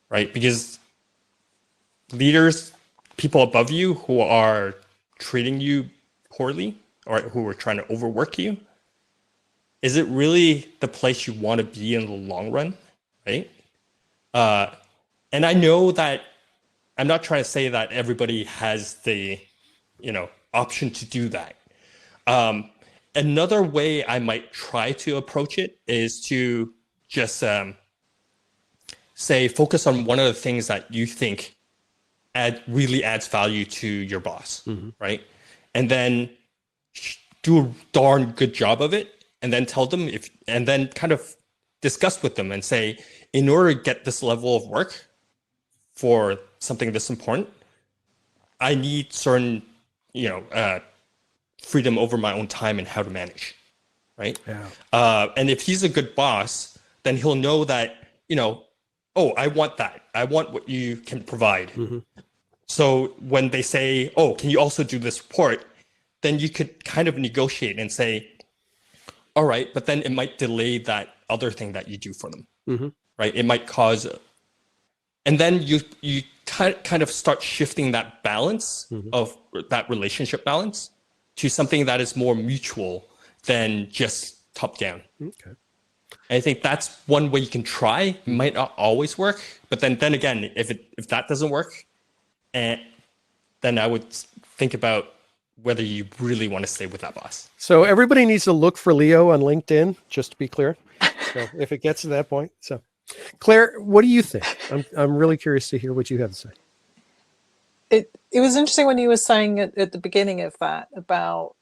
right? Because leaders, people above you who are treating you poorly or who are trying to overwork you, is it really the place you want to be in the long run, right? And I know that I'm not trying to say that everybody has the, option to do that. Another way I might try to approach it is to just say, focus on one of the things that you think really adds value to your boss, right? And then do a darn good job of it. And then tell them and then kind of discuss with them and say, in order to get this level of work for something this important, I need certain, freedom over my own time and how to manage, right? Yeah. And if he's a good boss, then he'll know that, oh, I want that. I want what you can provide. So when they say, oh, can you also do this report? Then you could kind of negotiate and say, all right, but then it might delay that other thing that you do for them, right? It might cause, and then you kind of start shifting that balance of that relationship balance to something that is more mutual than just top down. Okay. I think that's one way you can try. It might not always work, but then again, if that doesn't work, then I would think about whether you really want to stay with that boss. So everybody needs to look for Leo on LinkedIn, just to be clear. So if it gets to that point. So Claire, what do you think? I'm really curious to hear what you have to say. It was interesting when you were saying at the beginning of that about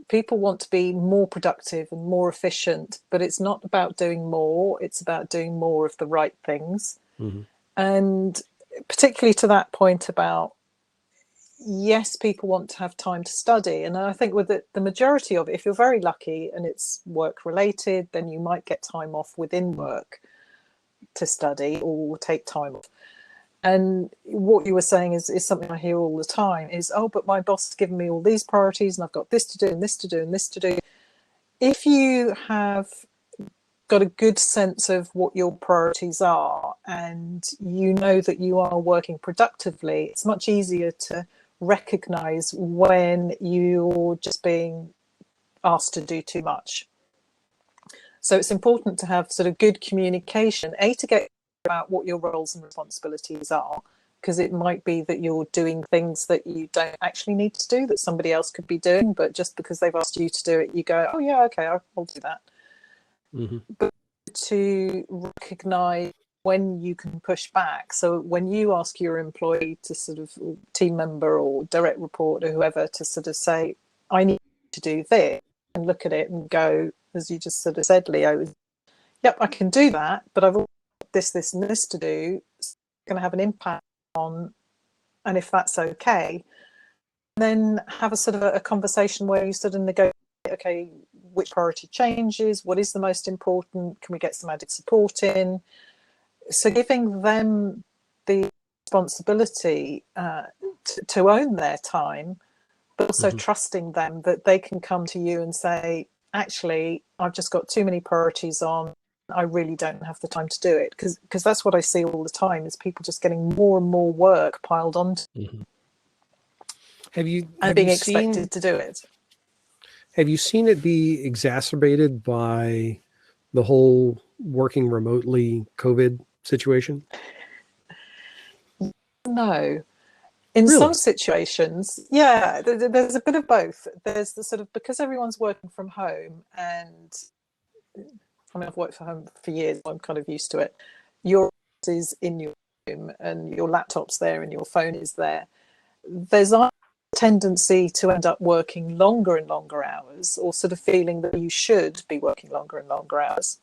people want to be more productive and more efficient, but it's not about doing more, it's about doing more of the right things. Mm-hmm. And particularly to that point about, yes, people want to have time to study. And I think with the majority of it, if you're very lucky and it's work related, then you might get time off within work to study or take time off. And what you were saying is something I hear all the time is, oh, but my boss has given me all these priorities and I've got this to do and this to do and this to do. If you have got a good sense of what your priorities are and you know that you are working productively, it's much easier to recognize when you're just being asked to do too much. So it's important to have sort of good communication, to get about what your roles and responsibilities are, because it might be that you're doing things that you don't actually need to do, that somebody else could be doing, but just because they've asked you to do it, you go, oh yeah, okay, I'll do that. Mm-hmm. But to recognize when you can push back. So when you ask your employee to sort of, team member or direct report or whoever, to sort of say, I need to do this, and look at it and go, as you just sort of said, Leo, yep, I can do that, but I've got this and this to do. It's going to have an impact on, and if that's okay, then have a sort of a conversation where you sort of negotiate, okay, which priority changes, what is the most important, can we get some added support in? So giving them the responsibility to own their time, but also trusting them that they can come to you and say, actually, I've just got too many priorities on, I really don't have the time to do it. Because that's what I see all the time, is people just getting more and more work piled on Have you being seen, expected to do it. have you seen it be exacerbated by the whole working remotely COVID situation? No. In Really? some situations, yeah, there's a bit of both. There's the sort of, because everyone's working from home, and I mean, I've worked from home for years, I'm kind of used to it. Your office is in your room and your laptop's there and your phone is there. There's a tendency to end up working longer and longer hours, or sort of feeling that you should be working longer and longer hours.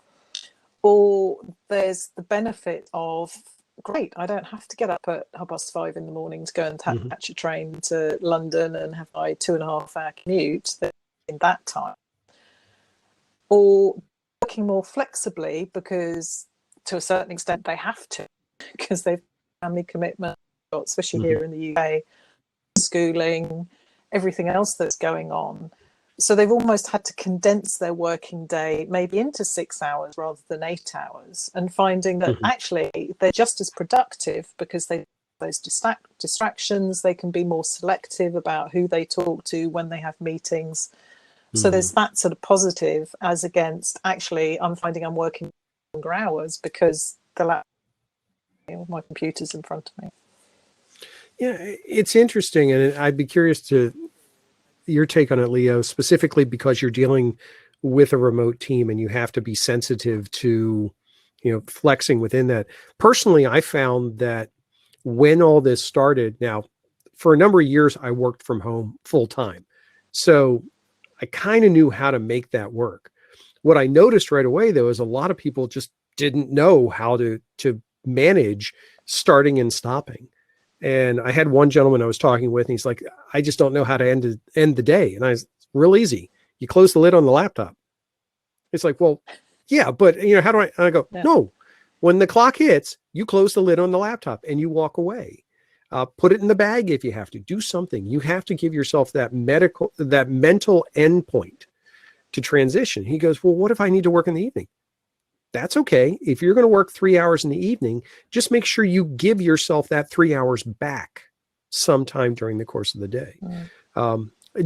Or there's the benefit of, great, I don't have to get up at 5:30 in the morning to go and catch a train to London and have my 2.5 hour commute in that time. Or working more flexibly because to a certain extent they have to, because they've family commitment, especially here in the UK, schooling, everything else that's going on. So they've almost had to condense their working day maybe into 6 hours rather than 8 hours, and finding that actually they're just as productive because they have those distractions. They can be more selective about who they talk to when they have meetings. So there's that sort of positive, as against, actually, I'm finding I'm working longer hours because my computer's in front of me. Yeah, it's interesting. And I'd be curious to your take on it, Leo, specifically because you're dealing with a remote team and you have to be sensitive to, flexing within that. Personally, I found that when all this started, now for a number of years, I worked from home full time. So I kind of knew how to make that work. What I noticed right away, though, is a lot of people just didn't know how to manage starting and stopping. And I had one gentleman I was talking with, and he's like, I just don't know how to end the day. And I was, real easy. You close the lid on the laptop. It's like, well, yeah, but how do I go, no, when the clock hits, you close the lid on the laptop and you walk away. Put it in the bag if you have to. Do something. You have to give yourself that mental endpoint to transition. He goes, well, what if I need to work in the evening? That's okay. If you're going to work 3 hours in the evening, just make sure you give yourself that 3 hours back sometime during the course of the day.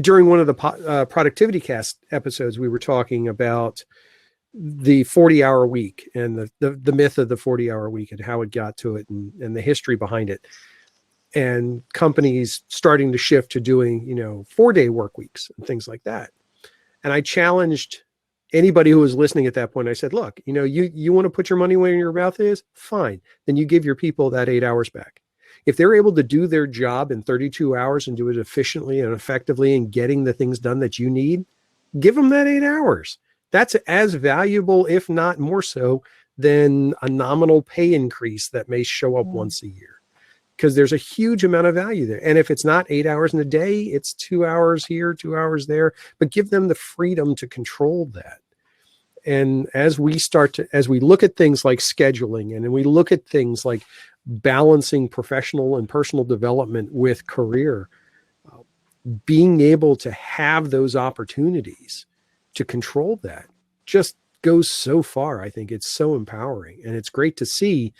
During one of the productivity cast episodes, we were talking about the 40-hour week and the myth of the 40-hour week and how it got to it and the history behind it, and companies starting to shift to doing, 4-day work weeks and things like that. And I challenged anybody who was listening at that point. I said, look, you want to put your money where your mouth is? Fine. Then you give your people that 8 hours back. If they're able to do their job in 32 hours and do it efficiently and effectively and getting the things done that you need, give them that 8 hours. That's as valuable, if not more so, than a nominal pay increase that may show up once a year, because there's a huge amount of value there. And if it's not 8 hours in a day, it's 2 hours here, 2 hours there, but give them the freedom to control that. And as we look at things like scheduling, and we look at things like balancing professional and personal development with career, being able to have those opportunities to control that just goes so far. I think it's so empowering, and it's great to see,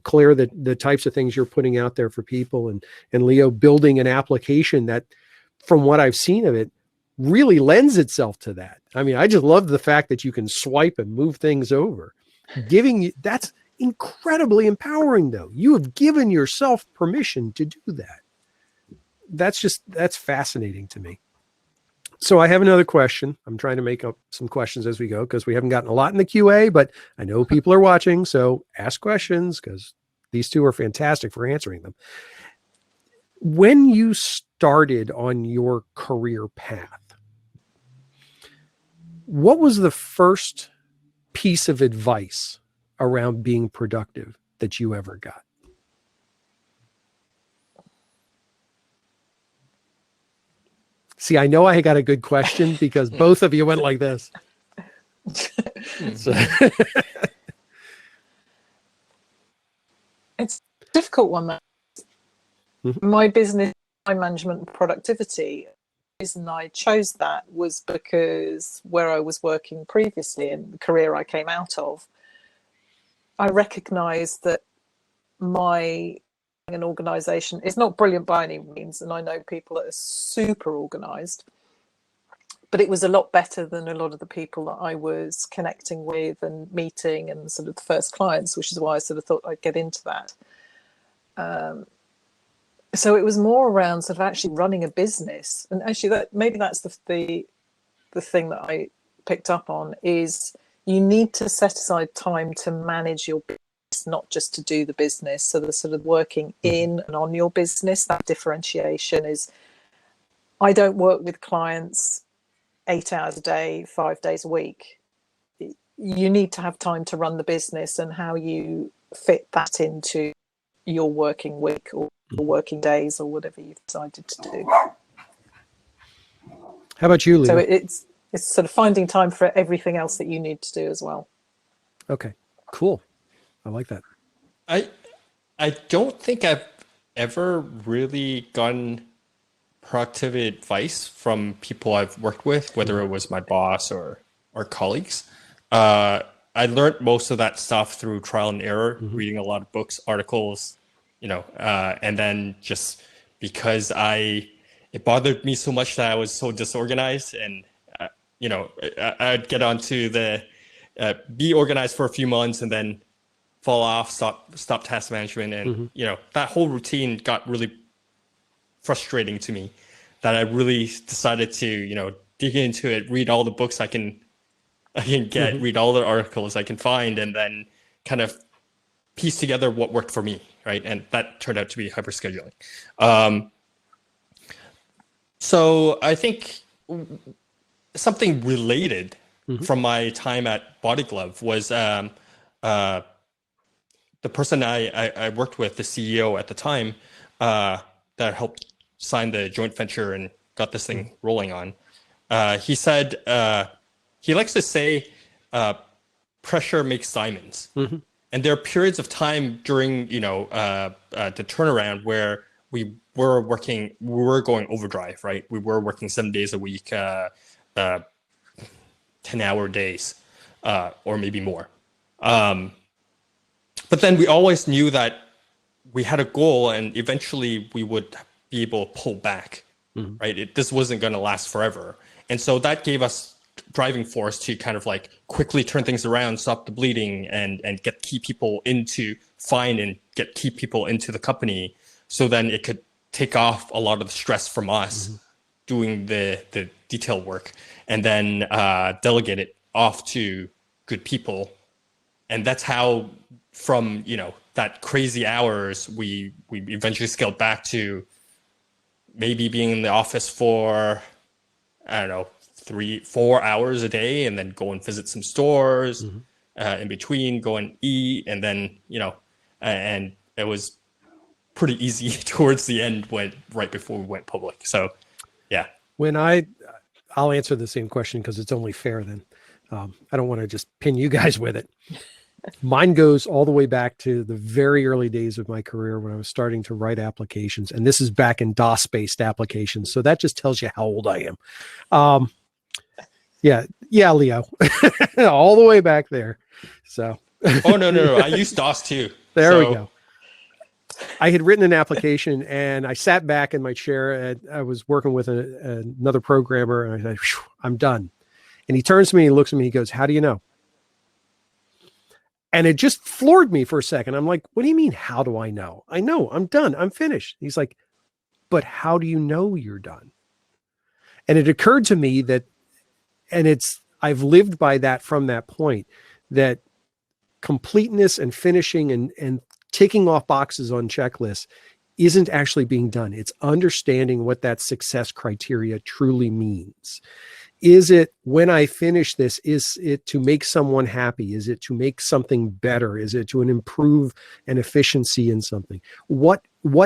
Claire, the types of things you're putting out there for people, and Leo building an application that, from what I've seen of it, really lends itself to that. I mean, I just love the fact that you can swipe and move things over. That's incredibly empowering, though. You have given yourself permission to do that. That's fascinating to me. So I have another question. I'm trying to make up some questions as we go, because we haven't gotten a lot in the QA, but I know people are watching. So ask questions, because these two are fantastic for answering them. When you started on your career path, what was the first piece of advice around being productive that you ever got? See, I know I got a good question because both of you went like this. So. It's a difficult one. My business, time management, and productivity, the reason I chose that was because where I was working previously in the career I came out of, I recognized that an organization is not brilliant by any means, and I know people that are super organized, but it was a lot better than a lot of the people that I was connecting with and meeting and sort of the first clients, which is why I sort of thought I'd get into that. So it was more around sort of actually running a business, and actually that's the thing that I picked up on is you need to set aside time to manage your business, not just to do the business. So the sort of working in and on your business, that differentiation is, I don't work with clients 8 hours a day, 5 days a week. You need to have time to run the business, and how you fit that into your working week or working days or whatever you've decided to do. How about you, Leo? So it's sort of finding time for everything else that you need to do as well. Okay, cool. I like that. I don't think I've ever really gotten productivity advice from people I've worked with, whether it was my boss or colleagues. I learned most of that stuff through trial and error, reading a lot of books, articles, and then just because it bothered me so much that I was so disorganized, and I'd get onto the be organized for a few months and then fall off, stop task management, and that whole routine got really frustrating to me, that I really decided to dig into it, read all the books I can get, read all the articles I can find, and then kind of piece together what worked for me, right? And that turned out to be hyperscheduling. So I think something related from my time at Body Glove was the person I worked with, the CEO at the time, that helped sign the joint venture and got this thing rolling on. He said he likes to say pressure makes diamonds. And there are periods of time during the turnaround where we were going overdrive, right? We were working 7 days a week, 10-hour days, or maybe more. But then we always knew that we had a goal, and eventually we would be able to pull back, right? This wasn't going to last forever. And so that gave us driving force to kind of like quickly turn things around, stop the bleeding, and get key people find and get key people into the company. So then it could take off a lot of the stress from us doing the detail work, and then delegate it off to good people. And that's how, from, that crazy hours, we eventually scaled back to maybe being in the office for, I don't know, 3-4 hours a day, and then go and visit some stores in between, go and eat, and then, and it was pretty easy towards the end, right before we went public. So, yeah. When I'll answer the same question because it's only fair then. I don't want to just pin you guys with it. Mine goes all the way back to the very early days of my career when I was starting to write applications. And this is back in DOS-based applications. So that just tells you how old I am. Yeah, Leo. All the way back there. So. Oh, no. I used DOS too. There we go. I had written an application and I sat back in my chair and I was working with another programmer, and I said, I'm done. And he turns to me, he looks at me, he goes, "How do you know?" And it just floored me for a second. I'm like, what do you mean, how do I know? I know, I'm done, I'm finished. He's like, but how do you know you're done? And it occurred to me that, and I've lived by that from that point, that completeness and finishing and ticking off boxes on checklists isn't actually being done. It's understanding what that success criteria truly means. Is it, when I finish this, is it to make someone happy? Is it to make something better? Is it to improve an efficiency in something? What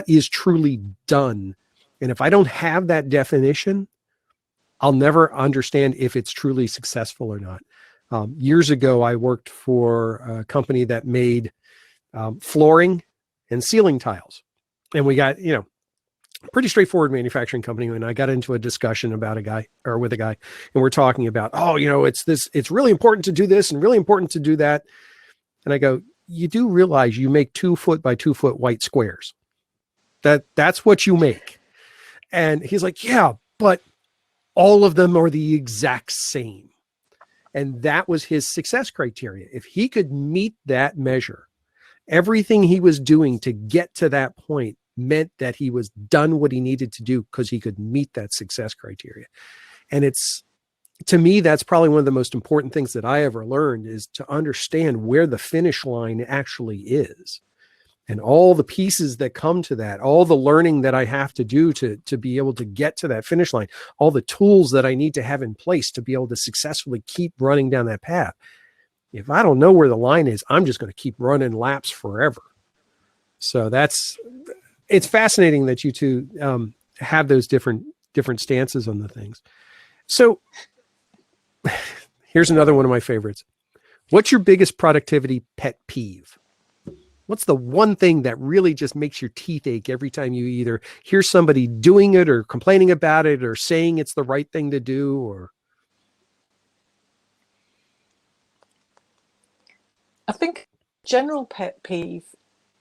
is truly done? And if I don't have that definition, I'll never understand if it's truly successful or not. Years ago, I worked for a company that made flooring and ceiling tiles. And we got, pretty straightforward manufacturing company. And I got into a discussion with a guy, and we're talking about, it's really important to do this and really important to do that. And I go, you do realize you make 2 foot by 2 foot white squares. That's what you make. And he's like, yeah, but all of them are the exact same. And that was his success criteria. If he could meet that measure, everything he was doing to get to that point meant that he was done what he needed to do because he could meet that success criteria. And to me, that's probably one of the most important things that I ever learned, is to understand where the finish line actually is, and all the pieces that come to that, all the learning that I have to do to be able to get to that finish line, all the tools that I need to have in place to be able to successfully keep running down that path. If I don't know where the line is, I'm just going to keep running laps forever. So it's fascinating that you two have those different stances on the things. So here's another one of my favorites. What's your biggest productivity pet peeve? What's the one thing that really just makes your teeth ache every time you either hear somebody doing it or complaining about it or saying it's the right thing to do? Or I think general pet peeve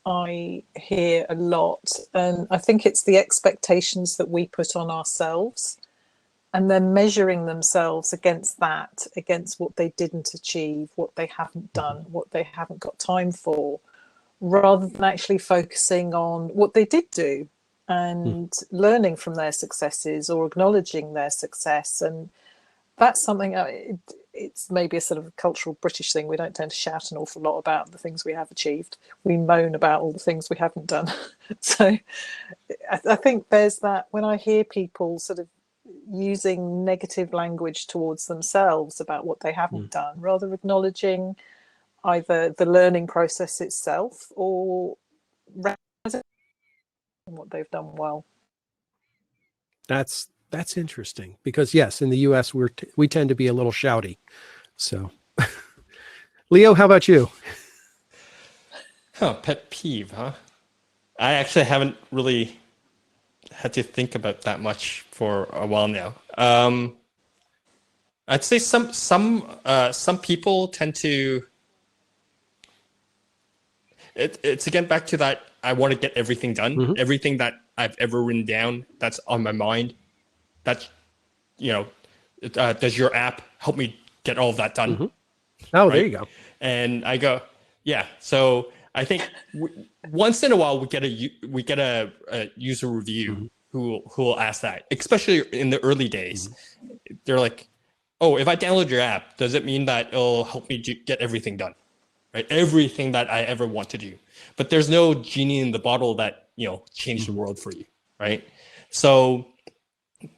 I hear a lot, and I think it's the expectations that we put on ourselves, and then measuring themselves against that, against what they didn't achieve, what they haven't done, what they haven't got time for, rather than actually focusing on what they did do and learning from their successes or acknowledging their success. And that's something, it's maybe a sort of cultural British thing. We don't tend to shout an awful lot about the things we have achieved. We moan about all the things we haven't done. So I think there's that, when I hear people sort of using negative language towards themselves about what they haven't done, rather acknowledging either the learning process itself or recognizing what they've done well. that's interesting, because yes, in the US we tend to be a little shouty. So Leo, how about you? Pet peeve, huh? I actually haven't really had to think about that much for a while now. I'd say some people tend to. It's again back to that. I want to get everything done. Everything that I've ever written down, that's on my mind. That's, does your app help me get all of that done? Mm-hmm. Oh, right? there you go. And I go, yeah. So I think once in a while we get a user review who will ask that, especially in the early days. They're like, oh, if I download your app, does it mean that it'll help me get everything done, right? Everything that I ever want to do. But there's no genie in the bottle that changed the world for you, right? So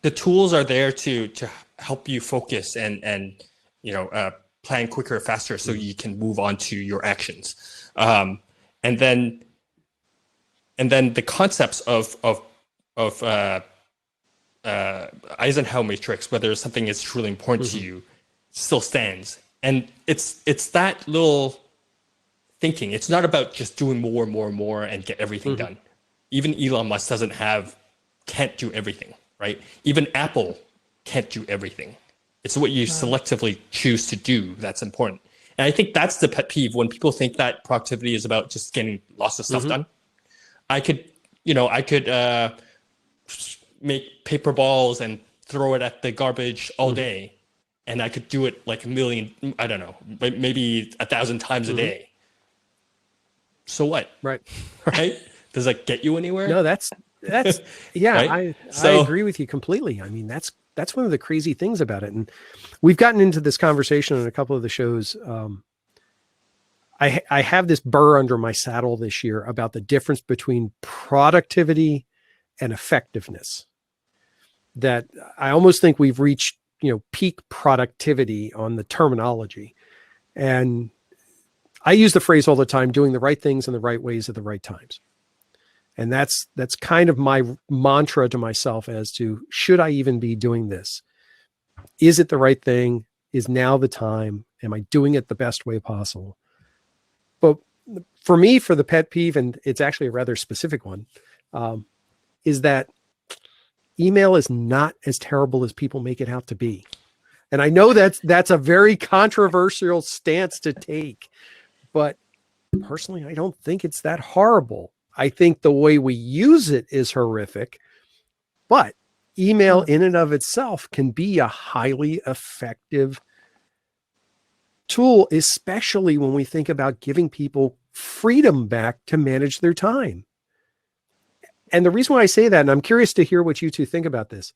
the tools are there to help you focus and plan quicker, faster, so you can move on to your actions. And then the concepts of Eisenhower matrix, whether something is truly important to you, still stands. And it's that little thinking. It's not about just doing more and more and more and get everything done. Even Elon Musk can't do everything, right? Even Apple can't do everything. It's what you selectively choose to do that's important. And I think that's the pet peeve when people think that productivity is about just getting lots of stuff done. I could make paper balls and throw it at the garbage all day. And I could do it like a million, I don't know, maybe 1,000 times a day. So what? Right. Right? Does that get you anywhere? No, that's yeah, right? I agree with you completely. I mean, that's one of the crazy things about it. And we've gotten into this conversation on a couple of the shows. I have this burr under my saddle this year about the difference between productivity and effectiveness. That I almost think we've reached, peak productivity on the terminology. And I use the phrase all the time, doing the right things in the right ways at the right times. And that's kind of my mantra to myself as to, should I even be doing this? Is it the right thing? Is now the time? Am I doing it the best way possible? But for me, for the pet peeve, and it's actually a rather specific one, is that email is not as terrible as people make it out to be. And I know that's a very controversial stance to take, but personally, I don't think it's that horrible. I think the way we use it is horrific, but email in and of itself can be a highly effective tool, especially when we think about giving people freedom back to manage their time. And the reason why I say that, and I'm curious to hear what you two think about this,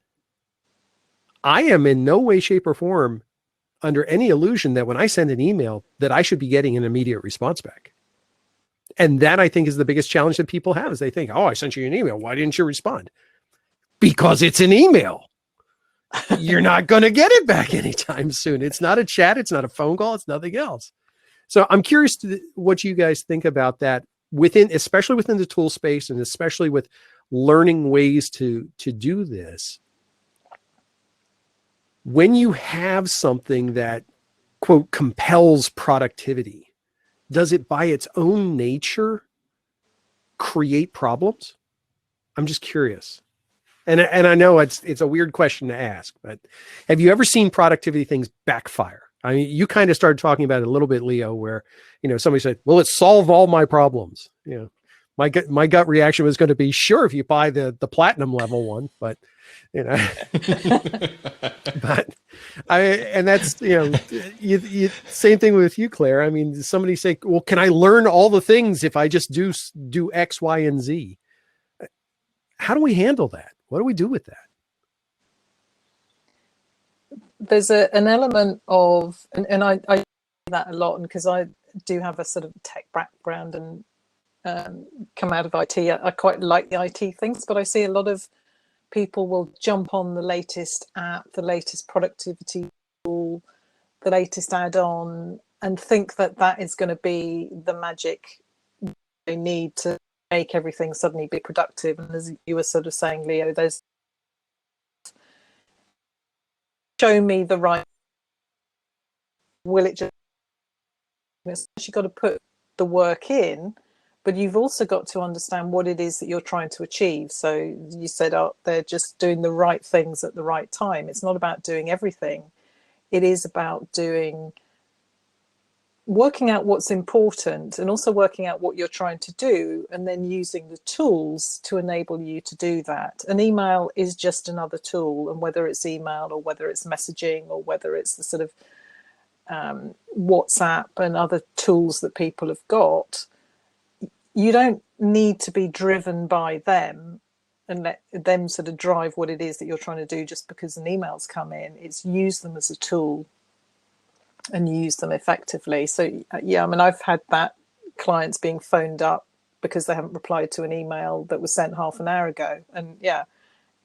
I am in no way, shape, or form under any illusion that when I send an email that I should be getting an immediate response back. And that, I think, is the biggest challenge that people have, is they think, oh, I sent you an email. Why didn't you respond? Because it's an email. You're not going to get it back anytime soon. It's not a chat. It's not a phone call. It's nothing else. So I'm curious what you guys think about that especially within the tool space, and especially with learning ways to do this. When you have something that, quote, compels productivity, does it by its own nature create problems? I'm just curious. And I know it's a weird question to ask, but have you ever seen productivity things backfire? I mean, you kind of started talking about it a little bit, Leo, where, somebody said, well, it solved all my problems. My gut reaction was going to be, sure, if you buy the platinum level one, but but and that's, same thing with you, Claire. I mean, somebody say, well, can I learn all the things if I just do X, Y, and Z? How do we handle that? What do we do with that? There's an element of, and I do that a lot, because I do have a sort of tech background and come out of IT. I quite like the IT things, but I see a lot of people will jump on the latest app, the latest productivity tool, the latest add-on, and think that is going to be the magic they need to make everything suddenly be productive. And as you were sort of saying, Leo, there's show me the right, will it just, you've got to put the work in, but you've also got to understand what it is that you're trying to achieve. So you said, oh, they're just doing the right things at the right time. It's not about doing everything. It is about doing working out what's important and also working out what you're trying to do, and then using the tools to enable you to do that. An email is just another tool, and whether it's email or whether it's messaging or whether it's the sort of WhatsApp and other tools that people have got, you don't need to be driven by them and let them sort of drive what it is that you're trying to do just because an email's come in. It's use them as a tool and use them effectively. So yeah, I mean, I've had that clients being phoned up because they haven't replied to an email that was sent half an hour ago. And yeah,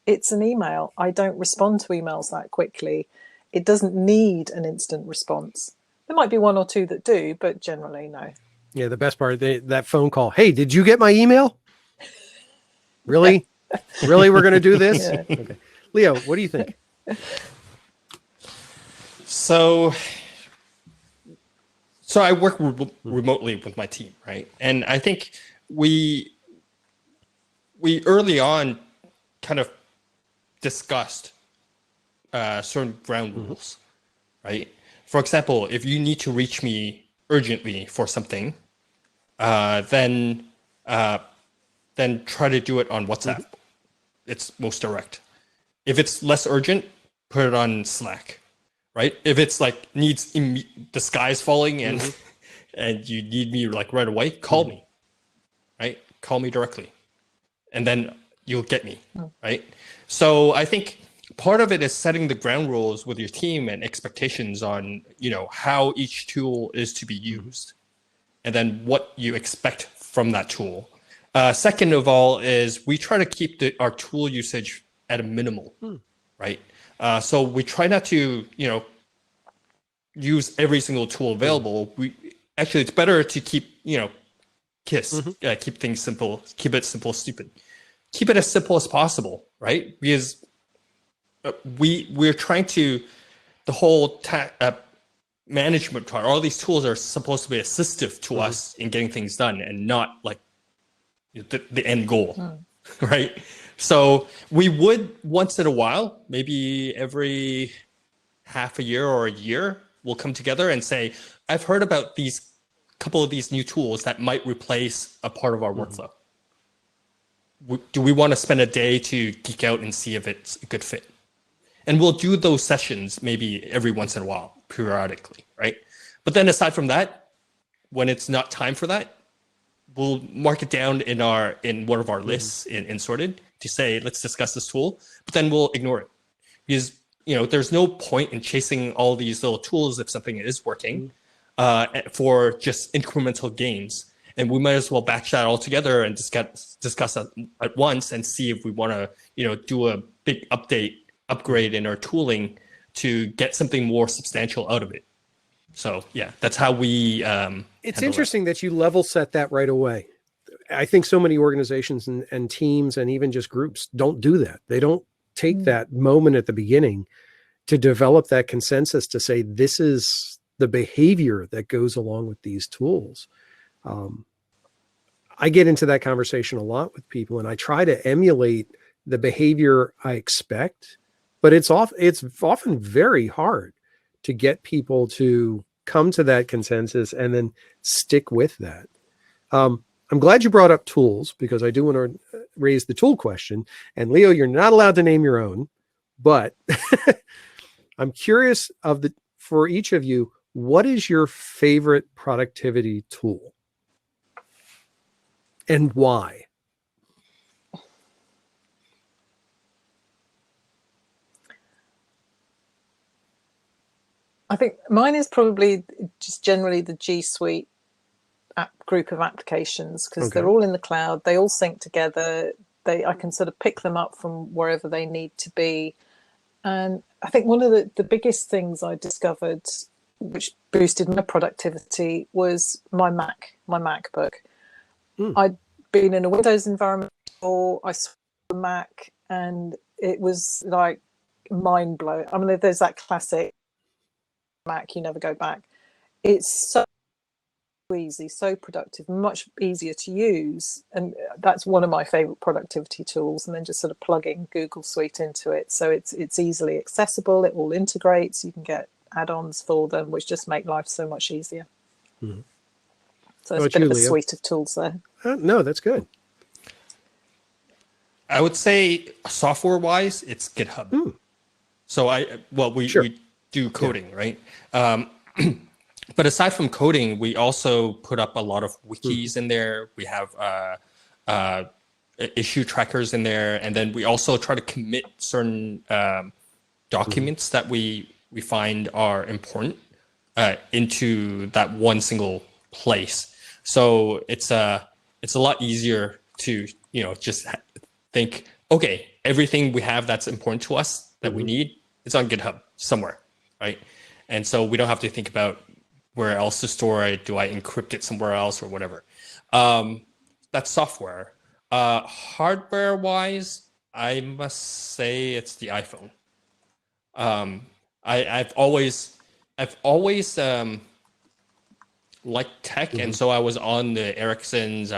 it's an email. I don't respond to emails that quickly. It doesn't need an instant response. There might be one or two that do, but generally no. Yeah, the best part, that phone call. Hey, did you get my email? Really? Really, we're going to do this? Yeah. Okay. Leo, what do you think? So I work remotely with my team, right? And I think we early on kind of discussed certain ground rules, right? For example, if you need to reach me urgently for something, then try to do it on WhatsApp. It's most direct. If it's less urgent, put it on Slack, right? If it's like needs the sky's falling and and you need me like right away, call me, right? Call me directly, and then you'll get me, right? So I think part of it is setting the ground rules with your team and expectations on, you know, how each tool is to be used, and then what you expect from that tool. Second of all is we try to keep our tool usage at a minimal, right? So we try not to, you know, use every single tool available. It's better to keep, you know, keep things simple, keep it simple, stupid, keep it as simple as possible, right? Because we're trying to, the whole management part, all these tools are supposed to be assistive to us in getting things done and not like the end goal, right? So we would once in a while, maybe every half a year or a year, we'll come together and say, I've heard about these couple of these new tools that might replace a part of our workflow. Do we want to spend a day to geek out and see if it's a good fit? And we'll do those sessions maybe every once in a while, periodically, right? But then aside from that, when it's not time for that, we'll mark it down in one of our lists in Sorted to say, let's discuss this tool, but then we'll ignore it. Because, you know, there's no point in chasing all these little tools if something is working for just incremental gains. And we might as well batch that all together and discuss that at once and see if we want to, you know, do a big upgrade in our tooling to get something more substantial out of it. So yeah, that's how we. It's interesting that you level set that right away. I think so many organizations and teams and even just groups don't do that. They don't take that moment at the beginning to develop that consensus to say, this is the behavior that goes along with these tools. I get into that conversation a lot with people, and I try to emulate the behavior I expect, but it's often very hard to get people to come to that consensus and then stick with that. I'm glad you brought up tools, because I do want to raise the tool question. And Leo, you're not allowed to name your own, but I'm curious for each of you, what is your favorite productivity tool and why? I think mine is probably just generally the G Suite group of applications, because they're all in the cloud. They all sync together. I can sort of pick them up from wherever they need to be. And I think one of the biggest things I discovered, which boosted my productivity, was my MacBook. I'd been in a Windows environment before, I saw a Mac, and it was like mind blowing. I mean, there's that classic Mac, you never go back. It's so easy, so productive, much easier to use, and that's one of my favorite productivity tools. And then just sort of plugging Google Suite into it, so it's easily accessible. It all integrates. You can get add-ons for them, which just make life so much easier. So How it's about a bit you, of a Leo? suite of tools there. No, that's good. I would say software wise, it's GitHub. So Sure. we do coding, right? But aside from coding, we also put up a lot of wikis in there. We have issue trackers in there, and then we also try to commit certain documents that we find are important into that one single place. So it's a lot easier to just think, okay, everything we have that's important to us that we need, it's on GitHub somewhere, right? And so we don't have to think about where else to store it. Do I encrypt it somewhere else or whatever? That's software. Hardware wise, I must say it's the iPhone. I've always liked tech, and so I was on the Ericssons.